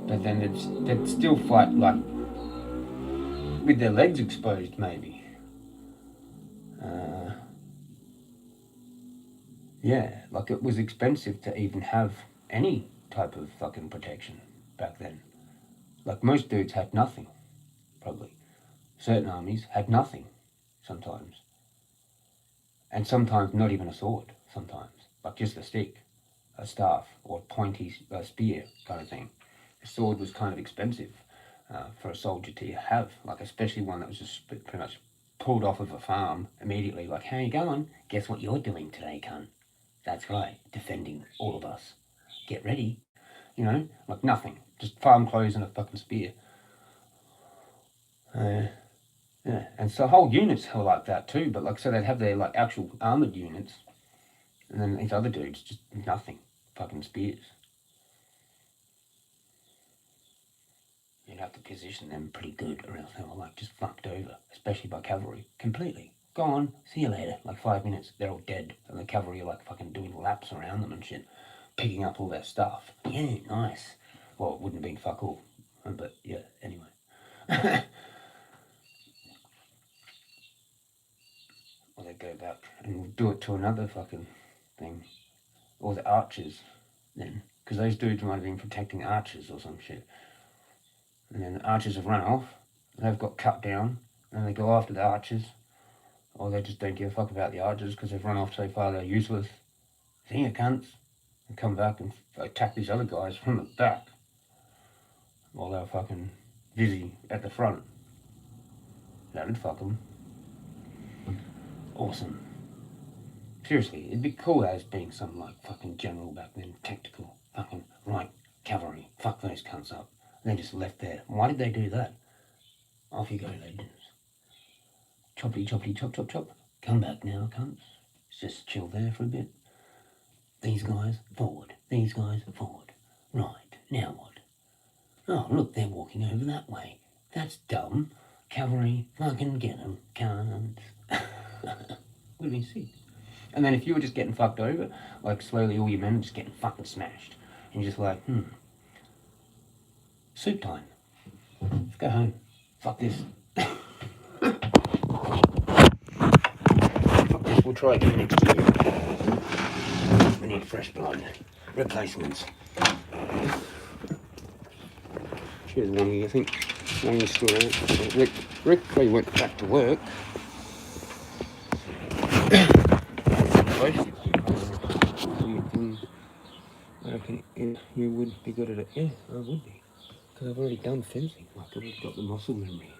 but then they'd still fight like with their legs exposed, maybe. Yeah, like, it was expensive to even have any type of fucking protection back then. Like, most dudes had nothing, probably. Certain armies had nothing, sometimes. And sometimes not even a sword, sometimes. Like, just a stick, a staff, or a pointy spear kind of thing. A sword was kind of expensive for a soldier to have, like, especially one that was just pretty much pulled off of a farm immediately. Like, how you going? Guess what you're doing today, cunt? That's right, defending all of us. Get ready. You know, like nothing. Just farm clothes and a fucking spear. Yeah, and so whole units were like that too, but like, so they'd have their like actual armoured units, and then these other dudes, just nothing. Fucking spears. You'd have to position them pretty good, or else they were like just fucked over, especially by cavalry. Completely. Go on, see you later. Like 5 minutes, they're all dead, and the cavalry are like fucking doing laps around them and shit, picking up all their stuff. Yeah, nice. Well, it wouldn't have been fuck all, but yeah, anyway. Or they go back and do it to another fucking thing. Or the archers, then. Because those dudes might have been protecting archers or some shit. And then the archers have run off, they've got cut down, and they go after the archers. Or they just don't give a fuck about the archers because they've run off so far they're useless. See you cunts. And come back and attack these other guys from the back while they're fucking busy at the front. That'd fuck them. Awesome. Seriously, it'd be cool as being some like fucking general back then, tactical, fucking right cavalry. Fuck those cunts up. And they just left there. Why did they do that? Off you go, legends. Choppity choppity chop chop chop. Come back now, cunts. Just chill there for a bit. These guys forward. These guys forward. Right, now what? Oh, look, they're walking over that way. That's dumb. Cavalry, fucking get them, cunts. Would have been sick. And then if you were just getting fucked over, like slowly all your men just getting fucking smashed. And you're just like, soup time. Let's go home. Fuck this. We'll try again next year. We need fresh blood. Replacements. Cheers, Wongy, I think. Wongy's still out. Rick probably went back to work. I reckon you would be good at it. Yeah, I would be. Because I've already done fencing. Like, I've already got the muscle memory.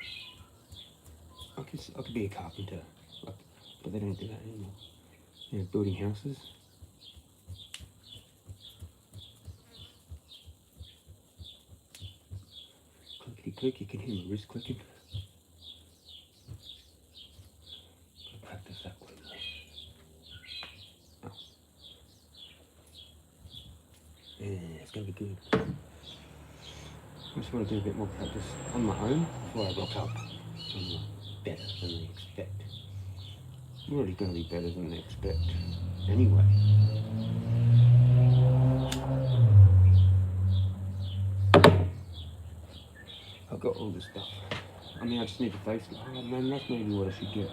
I could be a carpenter. Like, but they don't do that anymore. You know, building houses. Clickety click, you can hear my wrist clicking. I'll practice that one. Oh. Yeah, it's going to be good. I just want to do a bit more practice on my own before I rock up. So I'm better than they expect. I'm already going to be better than they expect anyway. I've got all this stuff I mean, I just need to face it. Oh man, that's maybe what I should get.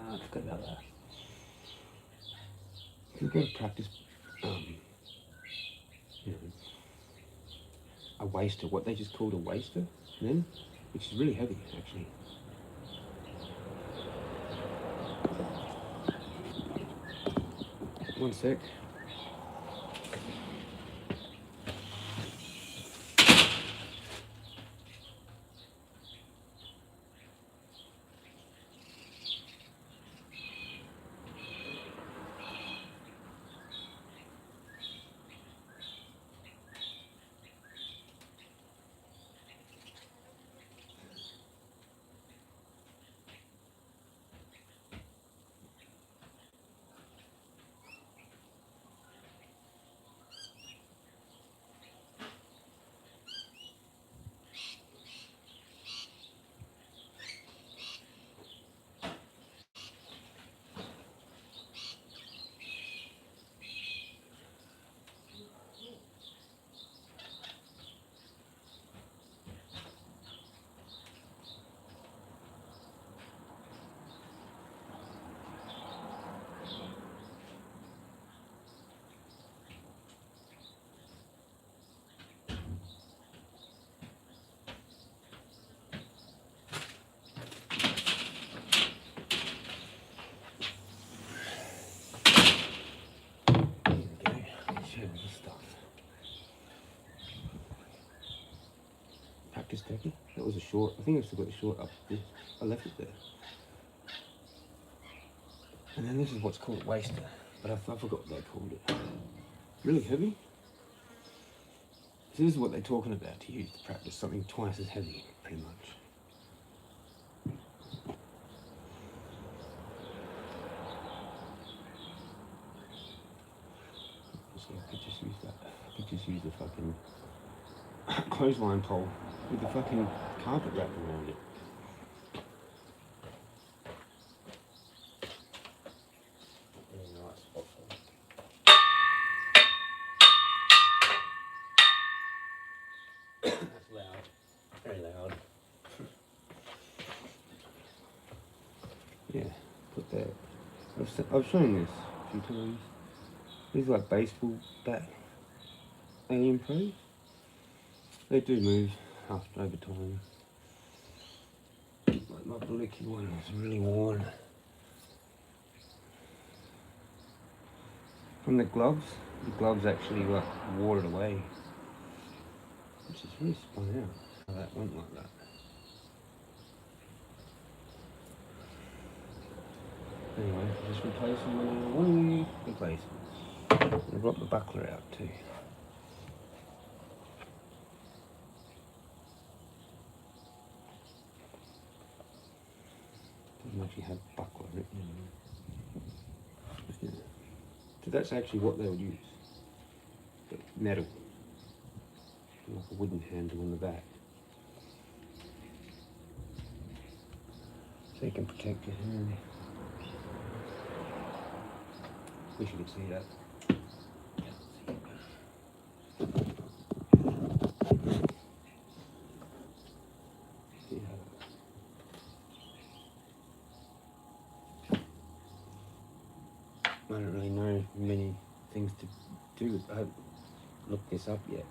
I forgot about that. We've got to practice, you know, a waster, what they just called a waster then, which is really heavy actually. One sec. Practice tacky. That was a short. I think I still got the short up. I left it there. And then this is what's called waster, but I forgot what they called it. Really heavy. So this is what they're talking about to use to practice something twice as heavy, pretty much. So I could just use that. I could just use the fucking clothesline pole with the fucking carpet wrapped around it. Really nice spot for it. That's loud. Very loud. Yeah, put that. I've shown this a few times. These are like baseball bat alien pros. They do move after over time. Like my blicky one is really worn. From the gloves actually like wore it away. Which is really spun out. How that went like that. Anyway, just replace them when I want to replace them. I brought the buckler out too. Doesn't actually have buckler written in it. Yeah. So that's actually what they would use. But metal. Like a wooden handle on the back. So you can protect your hand. Wish you could see that. I don't really know many things to do. I haven't looked this up yet.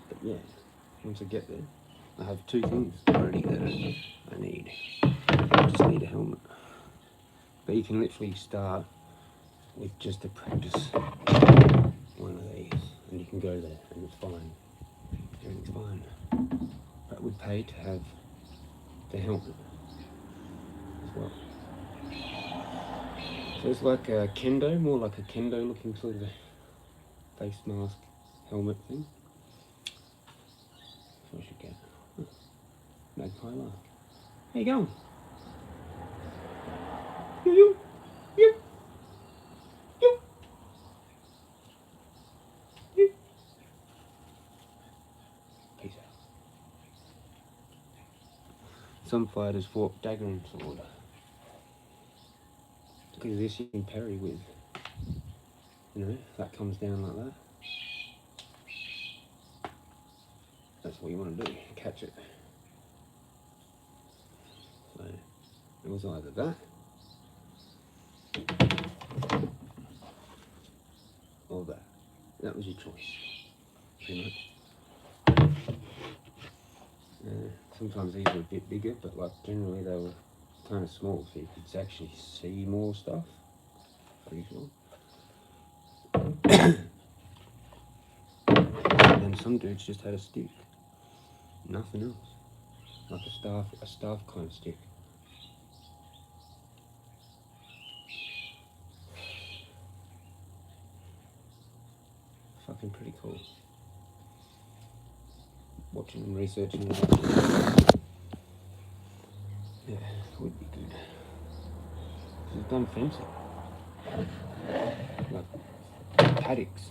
But yeah, once I get there, I have two things already that I need. I just need a helmet. But you can literally start with just a practice one of these, and you can go there, and it's fine. Everything's fine. But it would pay to have the helmet as well. So it's like a kendo, more like a kendo looking sort of a face mask helmet thing. So I should get. Magpie lark. How you going? You. Peace out. Some fighters fought dagger and sword. Because of this you can parry with, you know, that comes down like that. that's what you want to do, catch it. So it was either that or that. That was your choice, pretty much. Sometimes these were a bit bigger, but like generally they were kind of small, so you could actually see more stuff. Pretty sure. And then some dudes just had a stick, nothing else, like a staff kind of stick. Fucking pretty cool. Watching and researching that. Yeah, would be good. She's done fencing, like paddocks,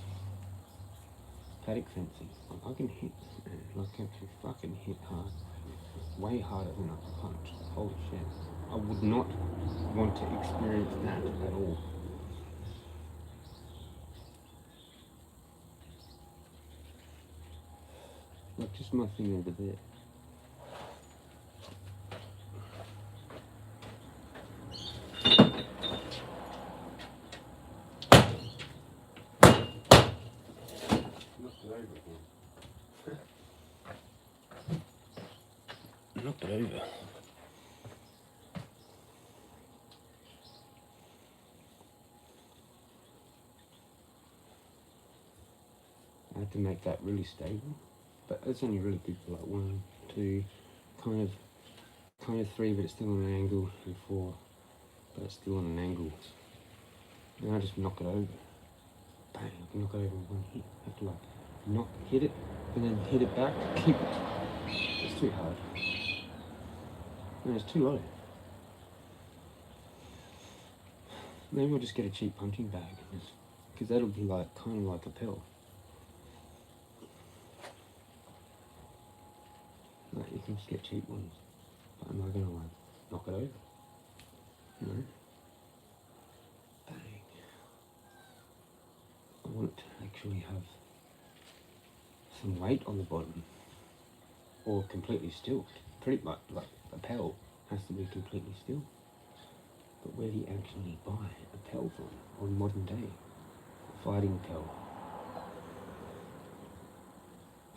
paddock fencing. Like, I can hit, like I can fucking hit hard, way harder than I can punch. Holy shit! I would not want to experience that at all. Like just my thing over there. Knocked it over. I had to make that really stable, but it's only really good for like 1, 2, kind of 3, but it's still on an angle, and 4, but it's still on an angle. And I just knock it over. Bang! I can knock it over in one hit. I have to like hit it, and then hit it back, keep it. It's too hard. No, it's too low. Maybe I'll just get a cheap punching bag, because that'll be like kind of like a pill. Like you can just get cheap ones, but I'm not gonna like knock it over. You know? Bang. I want it to actually have some weight on the bottom, or completely still. Pretty much like a pel has to be completely still. But where do you actually buy a pel from on modern day? A fighting pel.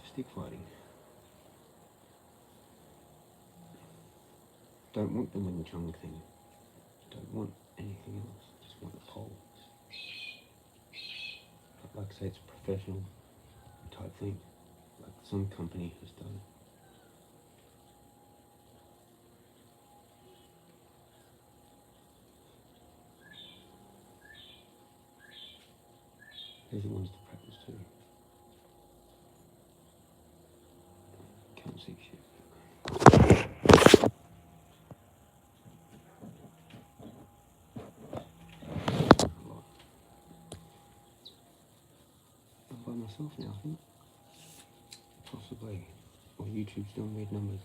Stick fighting. Don't want the Wing Chun thing. Don't want anything else. Just want a pole. But like I say, it's a professional type thing. Like some company has done it. There's the ones to practice too. Can't see shit. I'm by myself now, I think. Possibly. Or YouTube's doing weird numbers.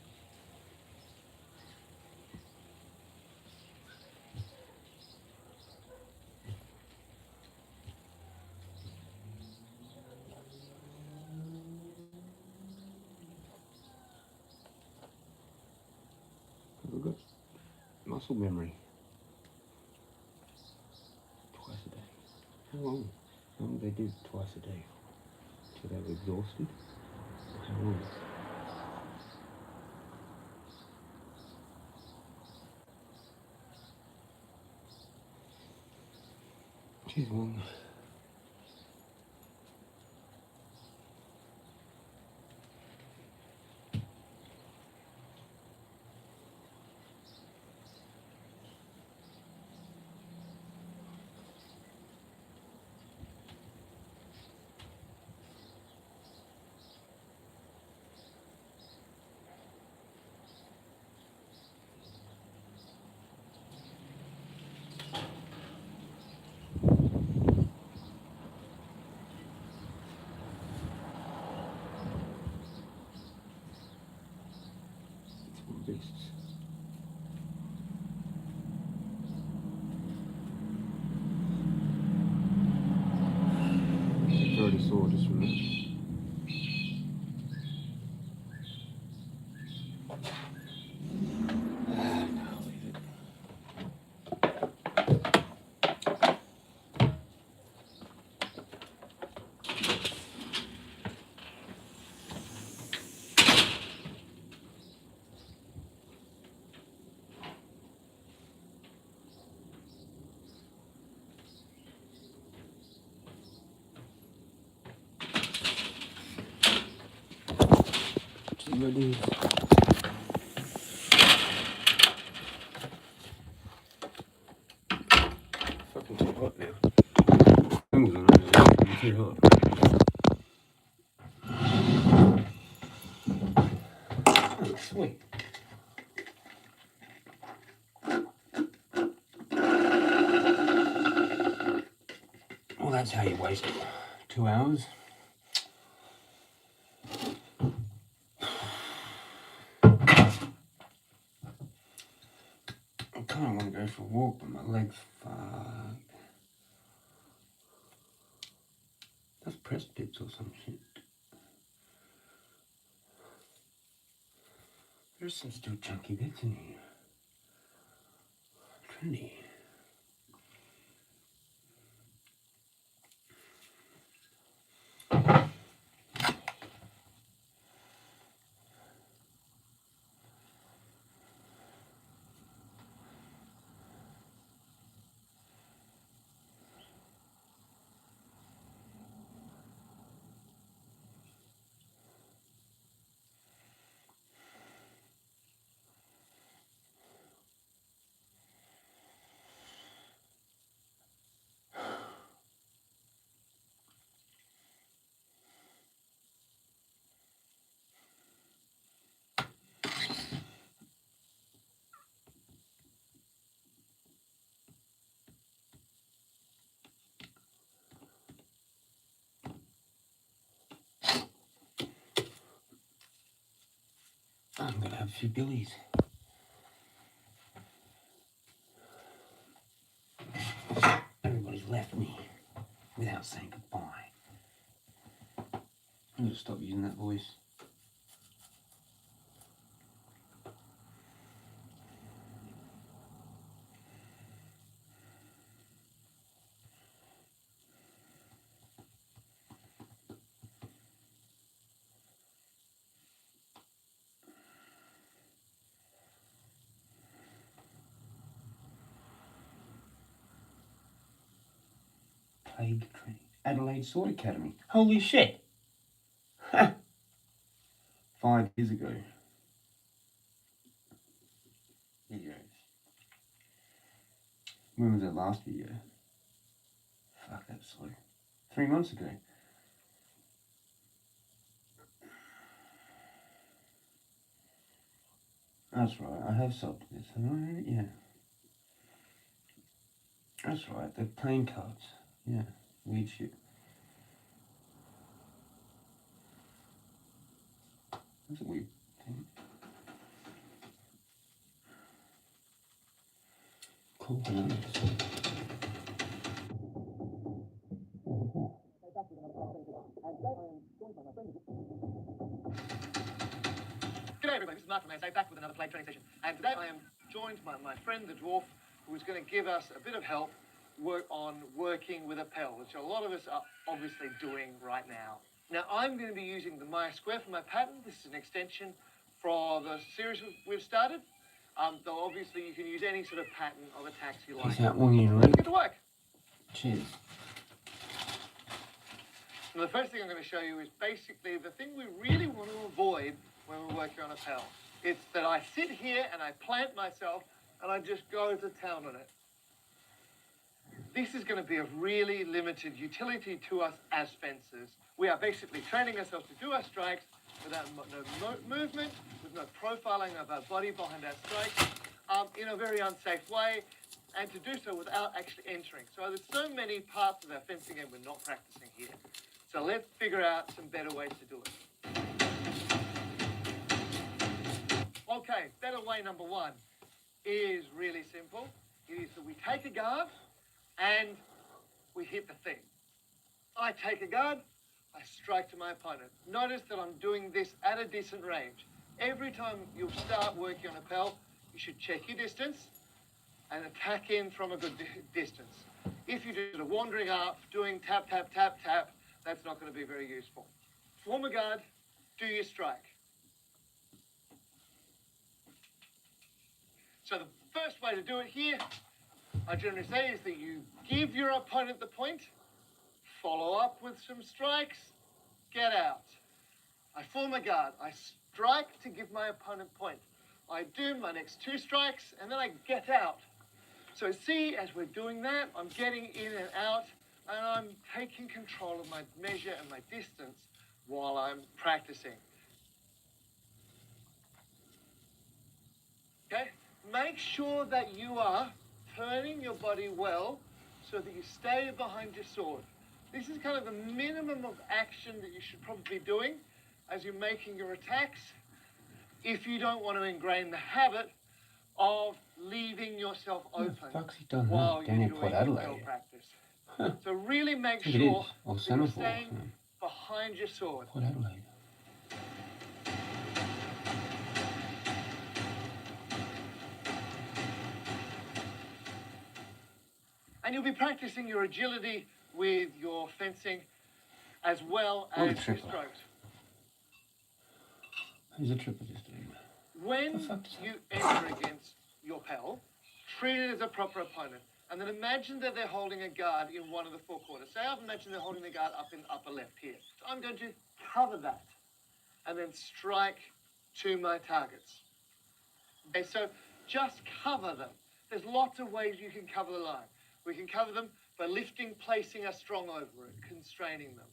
I've got muscle memory. Twice a day. How long? How long do they do twice a day? Till they were exhausted? How long? Jeez, long. Beasts. I already saw just from that. Ready? Fucking too hot now. Fingers on it, it's too hot. Oh, sweet. Well, that's how you waste 2 hours. I kind of want to go for a walk, but my legs fucked. That's pressed bits or some shit. There's some still chunky bits in here. Trendy. I'm gonna have a few billies. Everybody's left me without saying goodbye. I'm gonna stop using that voice. Plague training. Adelaide Sword Academy. Holy shit! Ha! 5 years ago. Videos. When was that last video? Fuck, that's slow. 3 months ago. That's right, I have subbed to this, haven't I? Yeah. That's right, the playing cards. Yeah, weird shit. That's a weird thing. Cool. G'day everybody, this is Mark from ASA, back with another plague training session. And today I am joined by my friend the dwarf, who is going to give us a bit of help working with a PEL, which a lot of us are obviously doing right now. Now I'm going to be using the Maya Square for my pattern. This is an extension for the series we've started. Though obviously you can use any sort of pattern of attacks you like. Is that one you Let's get to work. Cheers. Now the first thing I'm going to show you is basically the thing we really want to avoid when we're working on a PEL. It's that I sit here and I plant myself and I just go to town on it. This is going to be of really limited utility to us as fencers. We are basically training ourselves to do our strikes without no movement, with no profiling of our body behind our strikes, in a very unsafe way, and to do so without actually entering. So there's so many parts of our fencing game we're not practicing here. So let's figure out some better ways to do it. Okay, better way number one is really simple. It is that we take a guard and we hit the thing. I take a guard, I strike to my opponent. Notice that I'm doing this at a decent range. Every time you start working on a PEL, you should check your distance and attack in from a good distance. If you're just wandering up, doing tap, tap, tap, tap, that's not going to be very useful. Form a guard, do your strike. So the first way to do it here, I generally say, is that you give your opponent the point, follow up with some strikes, get out. I form a guard, I strike to give my opponent point. I do my next 2 strikes, and then I get out. So see, as we're doing that, I'm getting in and out, and I'm taking control of my measure and my distance while I'm practicing. Okay? Make sure that you are turning your body well so that you stay behind your sword. This is kind of the minimum of action that you should probably be doing as you're making your attacks, if you don't want to ingrain the habit of leaving yourself open Fuck's he done while that? you're Down in doing Port your Adelaide. practice. So really make I think it sure is. Or that you're Semaphore. staying behind your sword. Port Adelaide. And you'll be practicing your agility with your fencing as well Or the as your triple. strokes. Who's the triple just doing? When The fuck does that- you enter against your pal, treat it as a proper opponent. And then imagine that they're holding a guard in one of the 4 quarters. Say I've imagined they're holding the guard up in the upper left here. So I'm going to cover that and then strike to my targets. Okay, so just cover them. There's lots of ways you can cover the line. We can cover them by lifting, placing us strong over it, constraining them.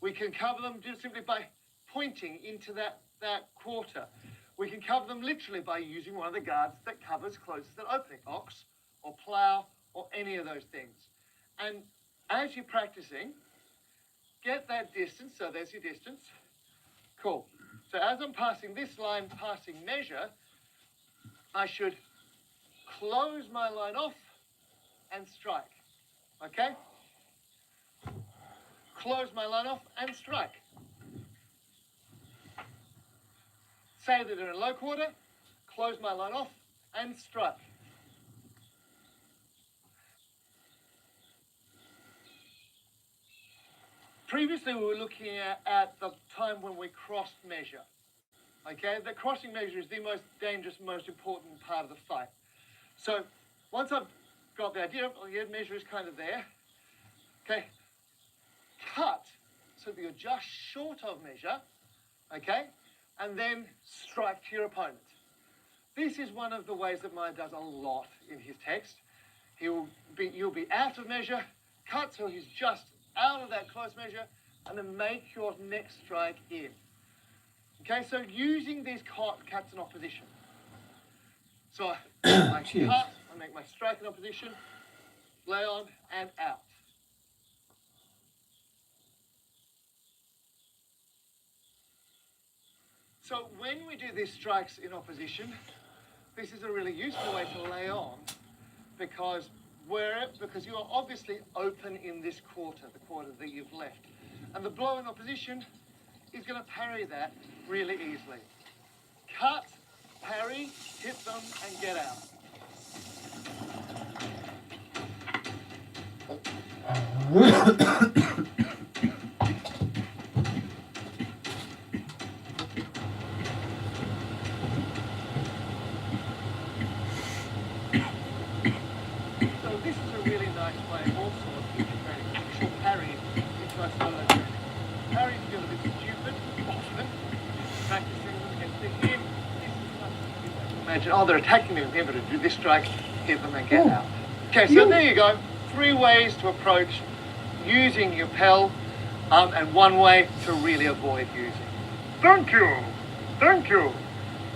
We can cover them just simply by pointing into that quarter. We can cover them literally by using one of the guards that covers closest to the opening, ox or plough or any of those things. And as you're practicing, get that distance. So there's your distance. Cool. So as I'm passing this line, passing measure, I should close my line off and strike. Okay? Close my line off and strike. Say that they're in low quarter, close my line off and strike. Previously, we were looking at the time when we crossed measure. Okay, the crossing measure is the most dangerous, most important part of the fight. So once I've got the idea, your measure is kind of there. Okay, cut so that you're just short of measure. Okay, and then strike to your opponent. This is one of the ways that Maya does a lot in his text. You'll be out of measure, cut so he's just out of that close measure, and then make your next strike in. Okay, so using these cuts in opposition. So I Cheers. cut, I make my strike in opposition, lay on and out. So when we do these strikes in opposition, this is a really useful way to lay on because you are obviously open in this quarter, the quarter that you've left. And the blow in opposition is going to parry that really easily. Cut, parry, hit them, and get out. So this is a really nice way also of integrating actual parries into our solo training. Parries feel a bit stupid, often. Practicing them against the hip. This is much easier. Imagine, oh, they're attacking me with him, but to do this strike, hit them and get out. Okay, so there you go. 3 ways to approach using your pel, and 1 way to really avoid using. Thank you. Thank you.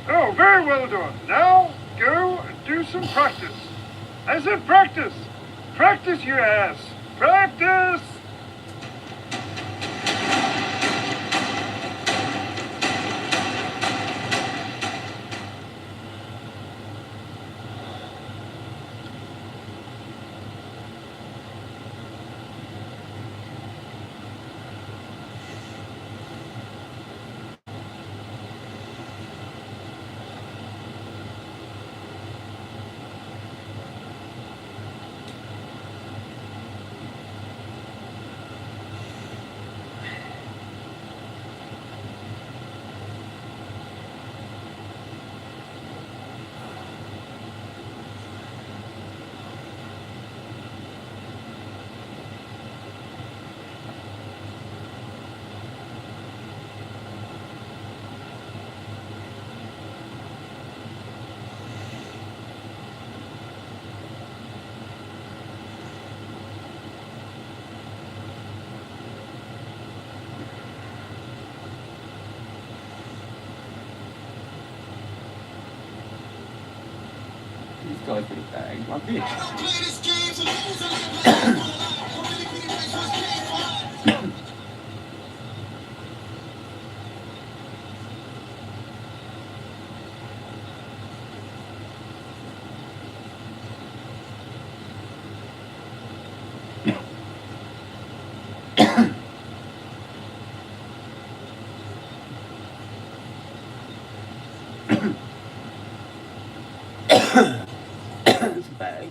Oh, very well done. Now, go and do some practice. I said practice. Practice, you ass. Practice. This guy's got a bag like this. It's a bag.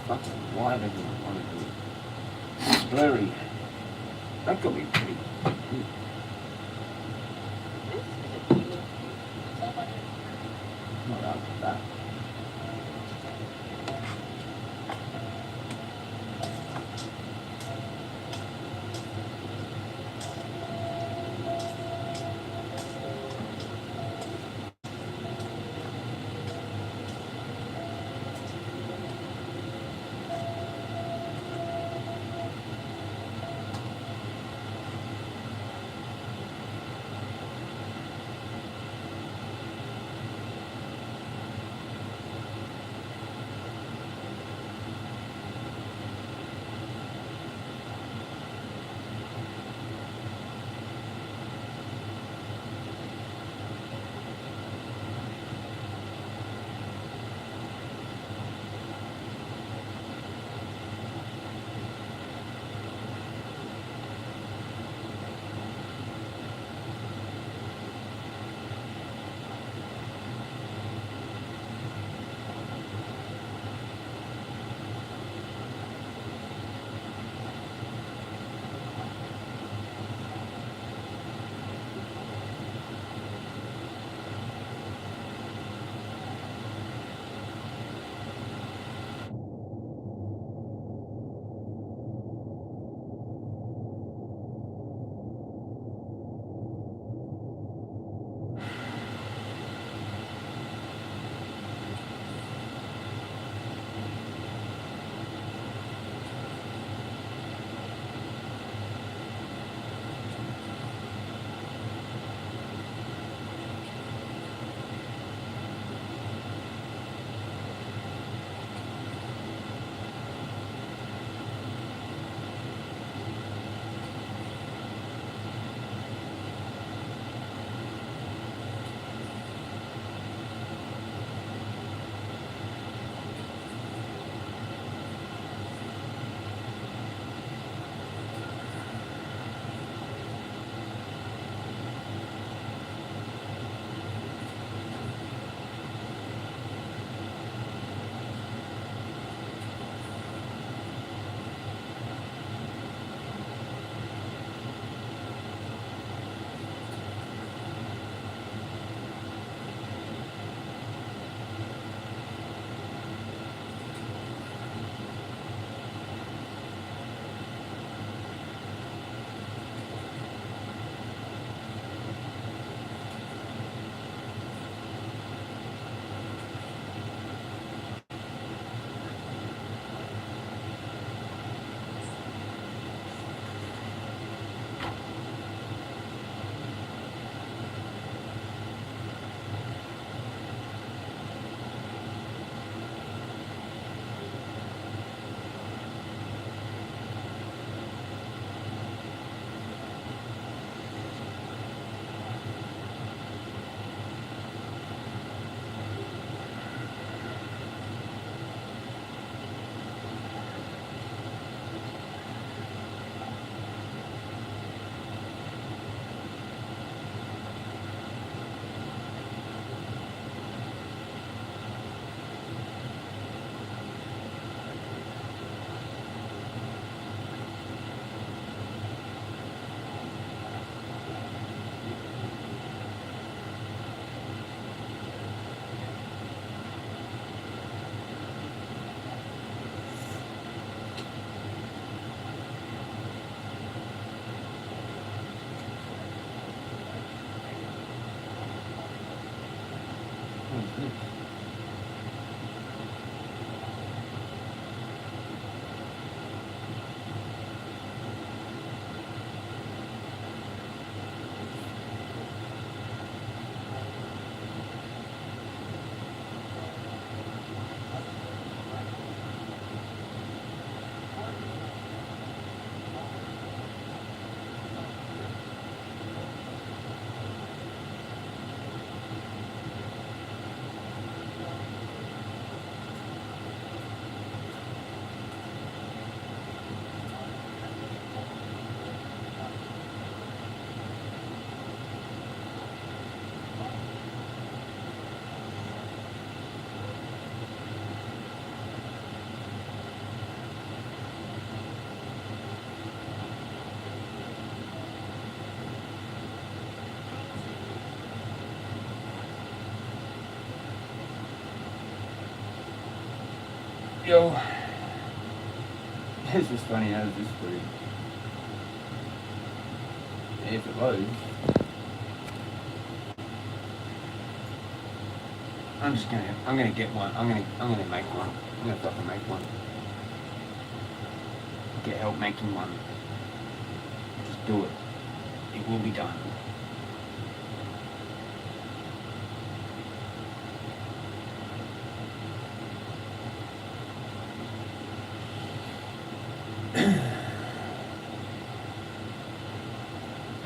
Fucking why doesn't it want to do it? It's blurry. That could be pretty. Not out of that. one's this? Yo, it's just funny how this screwed. If it loads, I'm gonna get one. I'm gonna make one. I'm gonna fucking make one. Get help making one. Just do it. It will be done.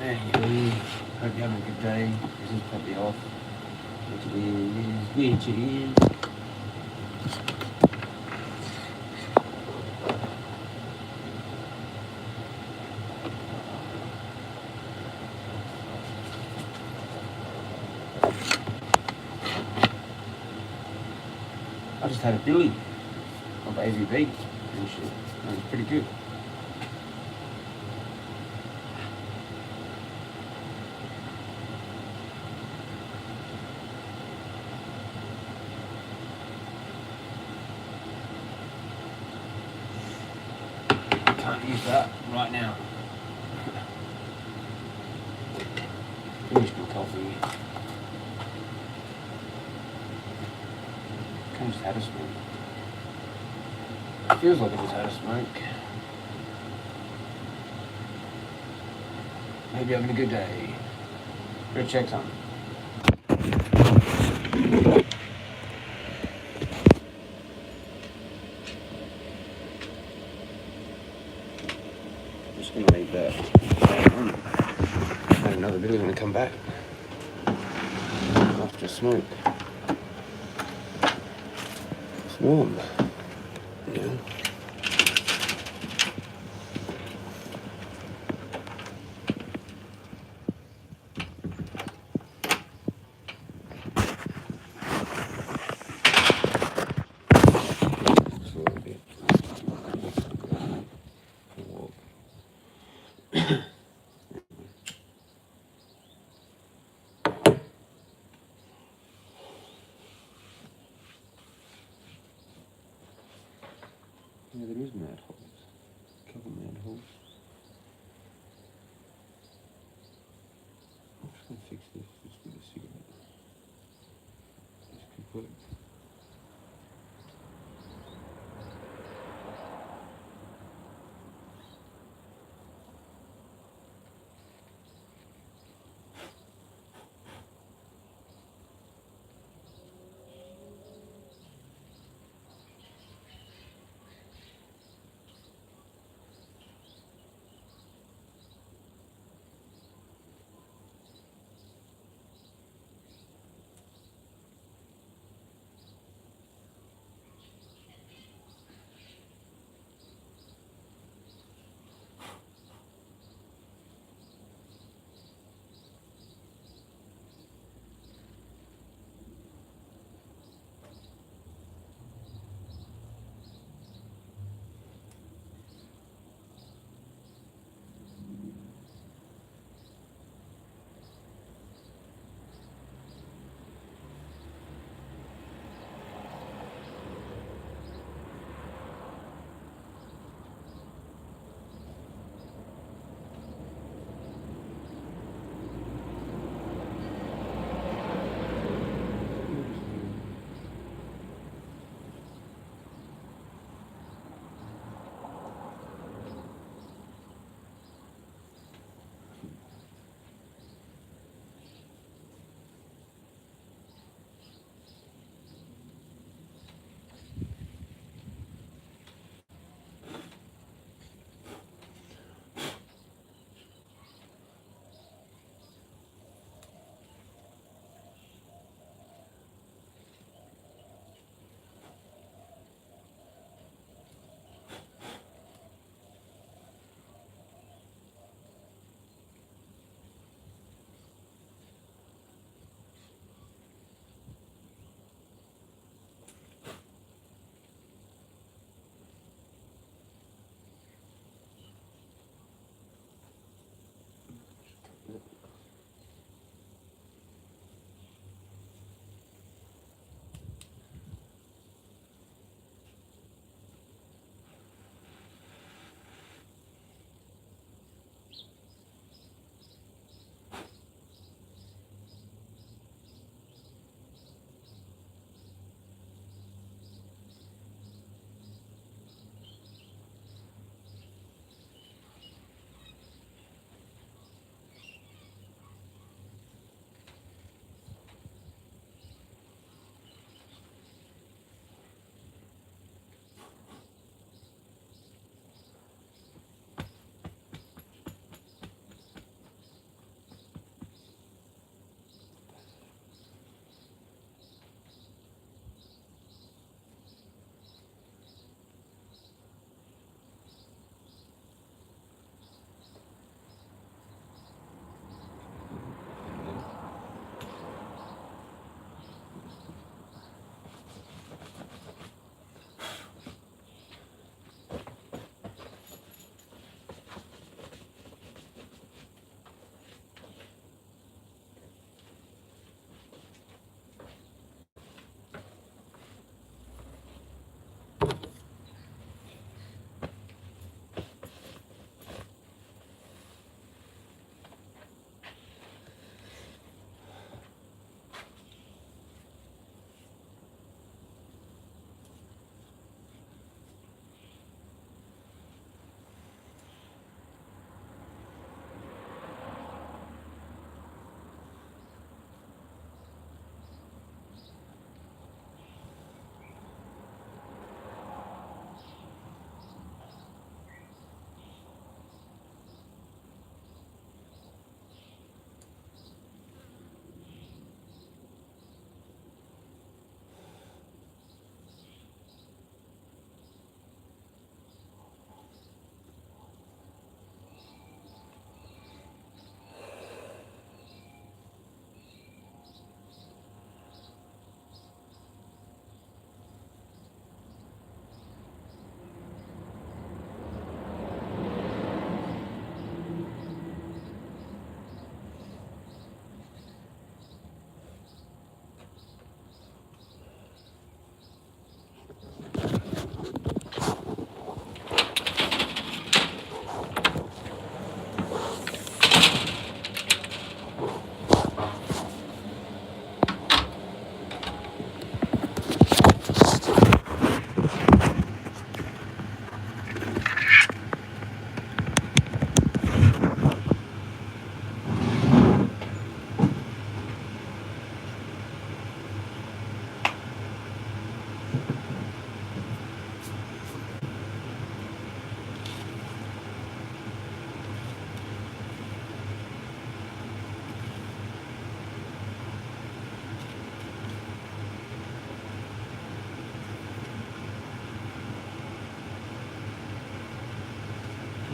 Anyway, hope you're having a good day. This is probably off. Which it is. I just had a Billy of AVB and shit. That was pretty good. Can't use that right now. Finished my coffee. Kind of just had a smoke. Feels like I just had a smoke. Maybe having a good day. Go check something. Just gonna leave that on. Had another Billy when I come back. After a smoke. It's warm. Yeah. Just a little bit. Walk. Yeah, there is mad holes. A couple mad holes. I'm just gonna fix this just with a cigarette. Just keep putting.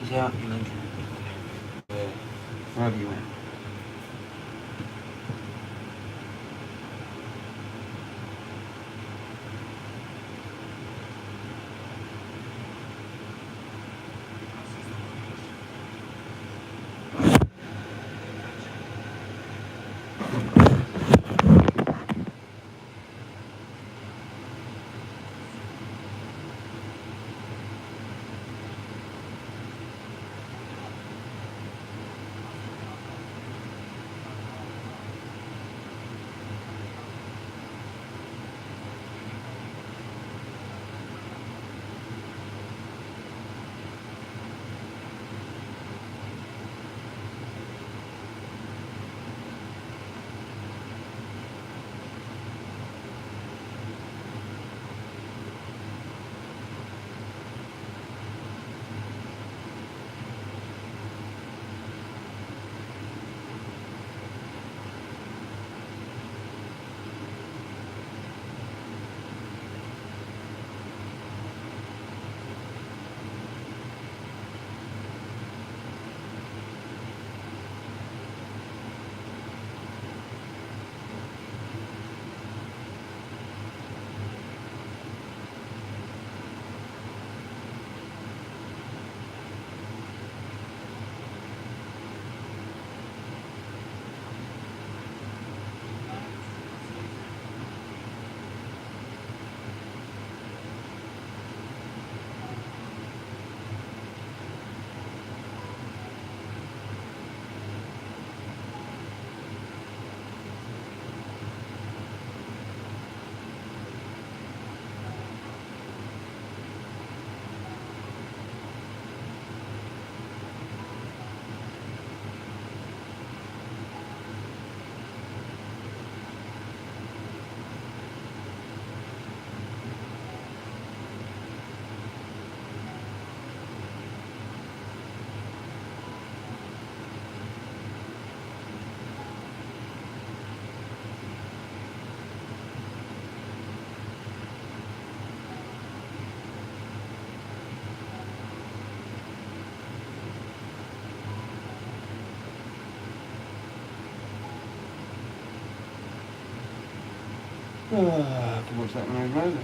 He's out, you know. Wherever you went. I can watch that when I go.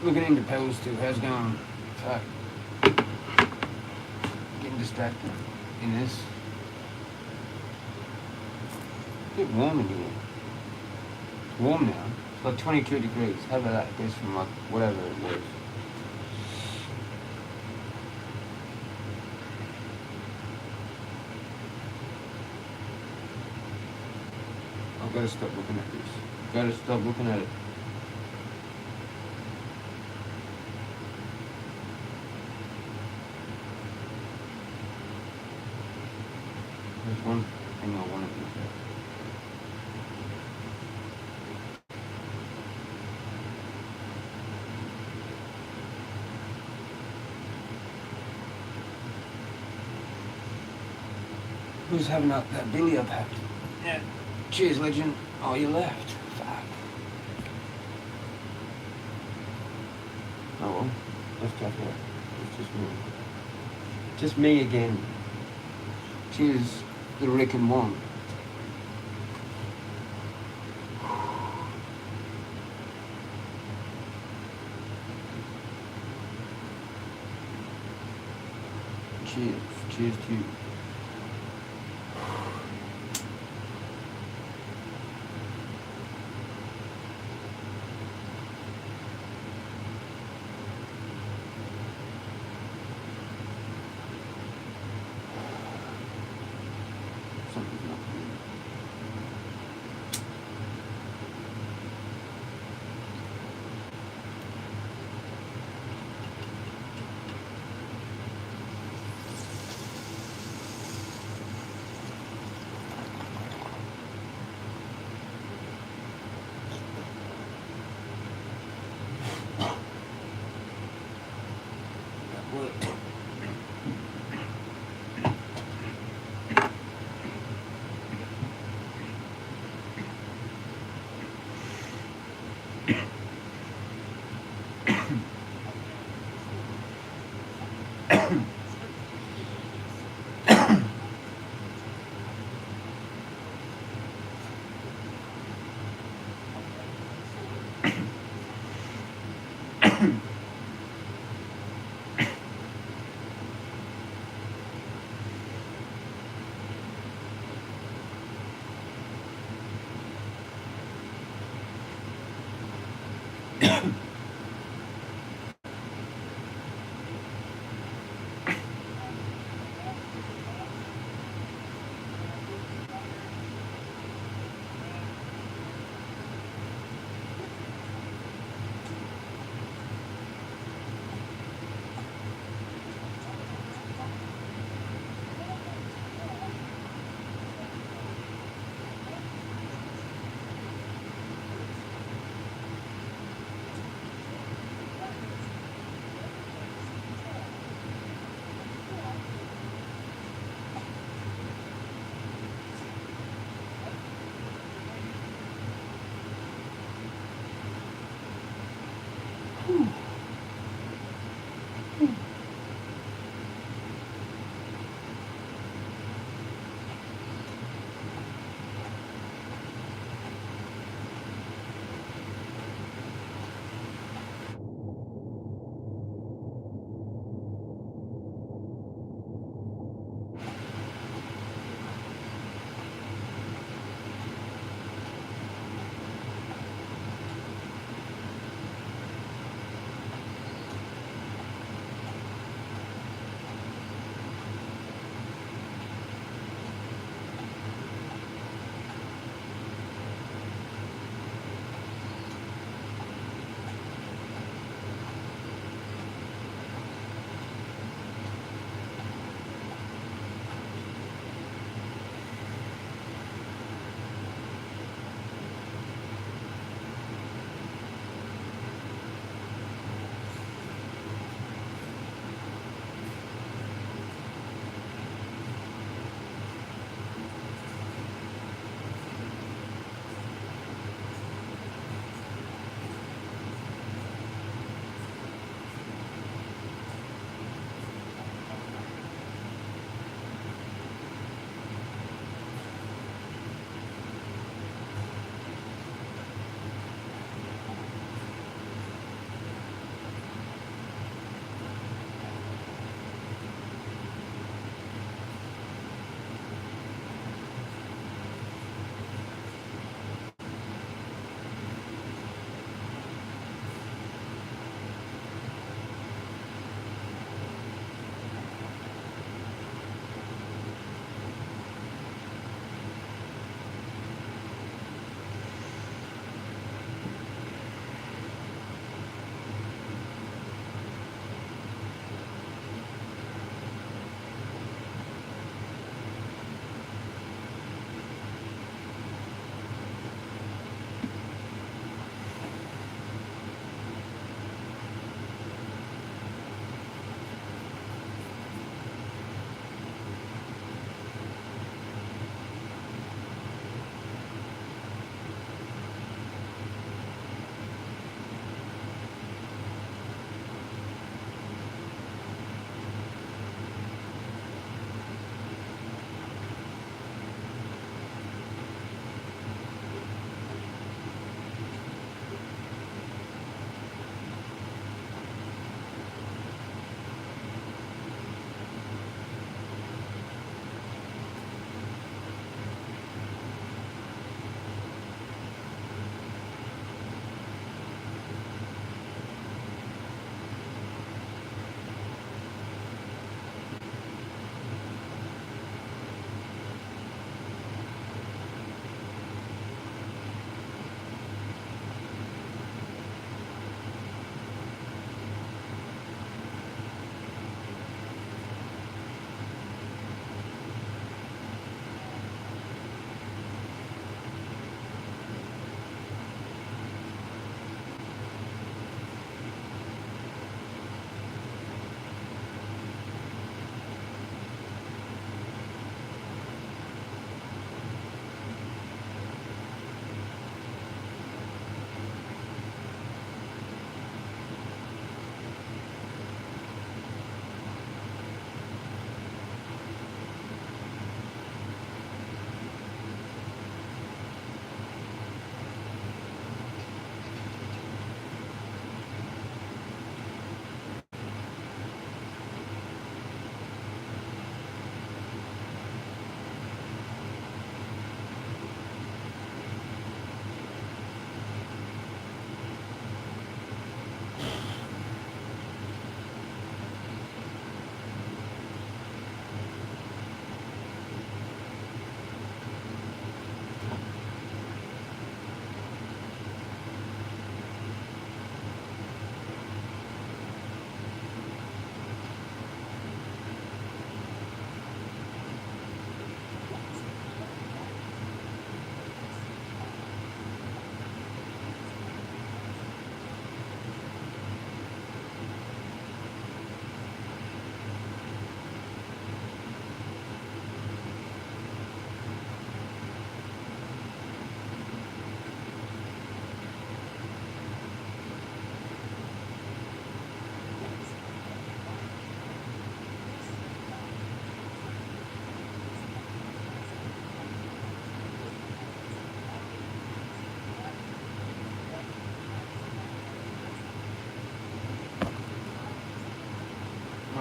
Looking into pills too. How's it going? Fuck. Getting distracted in this. It's a bit warm in here. It's warm now. It's like 22 degrees. How about that? I guess from like whatever it was. I've got to stop looking at this. Got to stop looking at it. There's one thing I want to look at. Who's having up that Billy up hat? Yeah. Cheers, legend. Oh, you left. Fuck. Oh well. Let's check it out. It's just me. Just me again. Cheers, the Rick and Wong. Cheers. Cheers to you. Something's not good. That worked.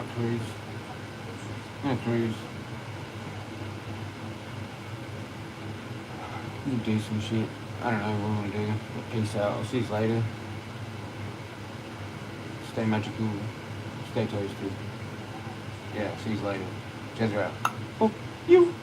I'll cruise. I'm gonna cruise. I'm gonna do some shit. I don't know what I'm gonna do. But peace out. I'll see you later. Stay magical. Stay toasted. Yeah, see you later. Jezza out. Oh, you.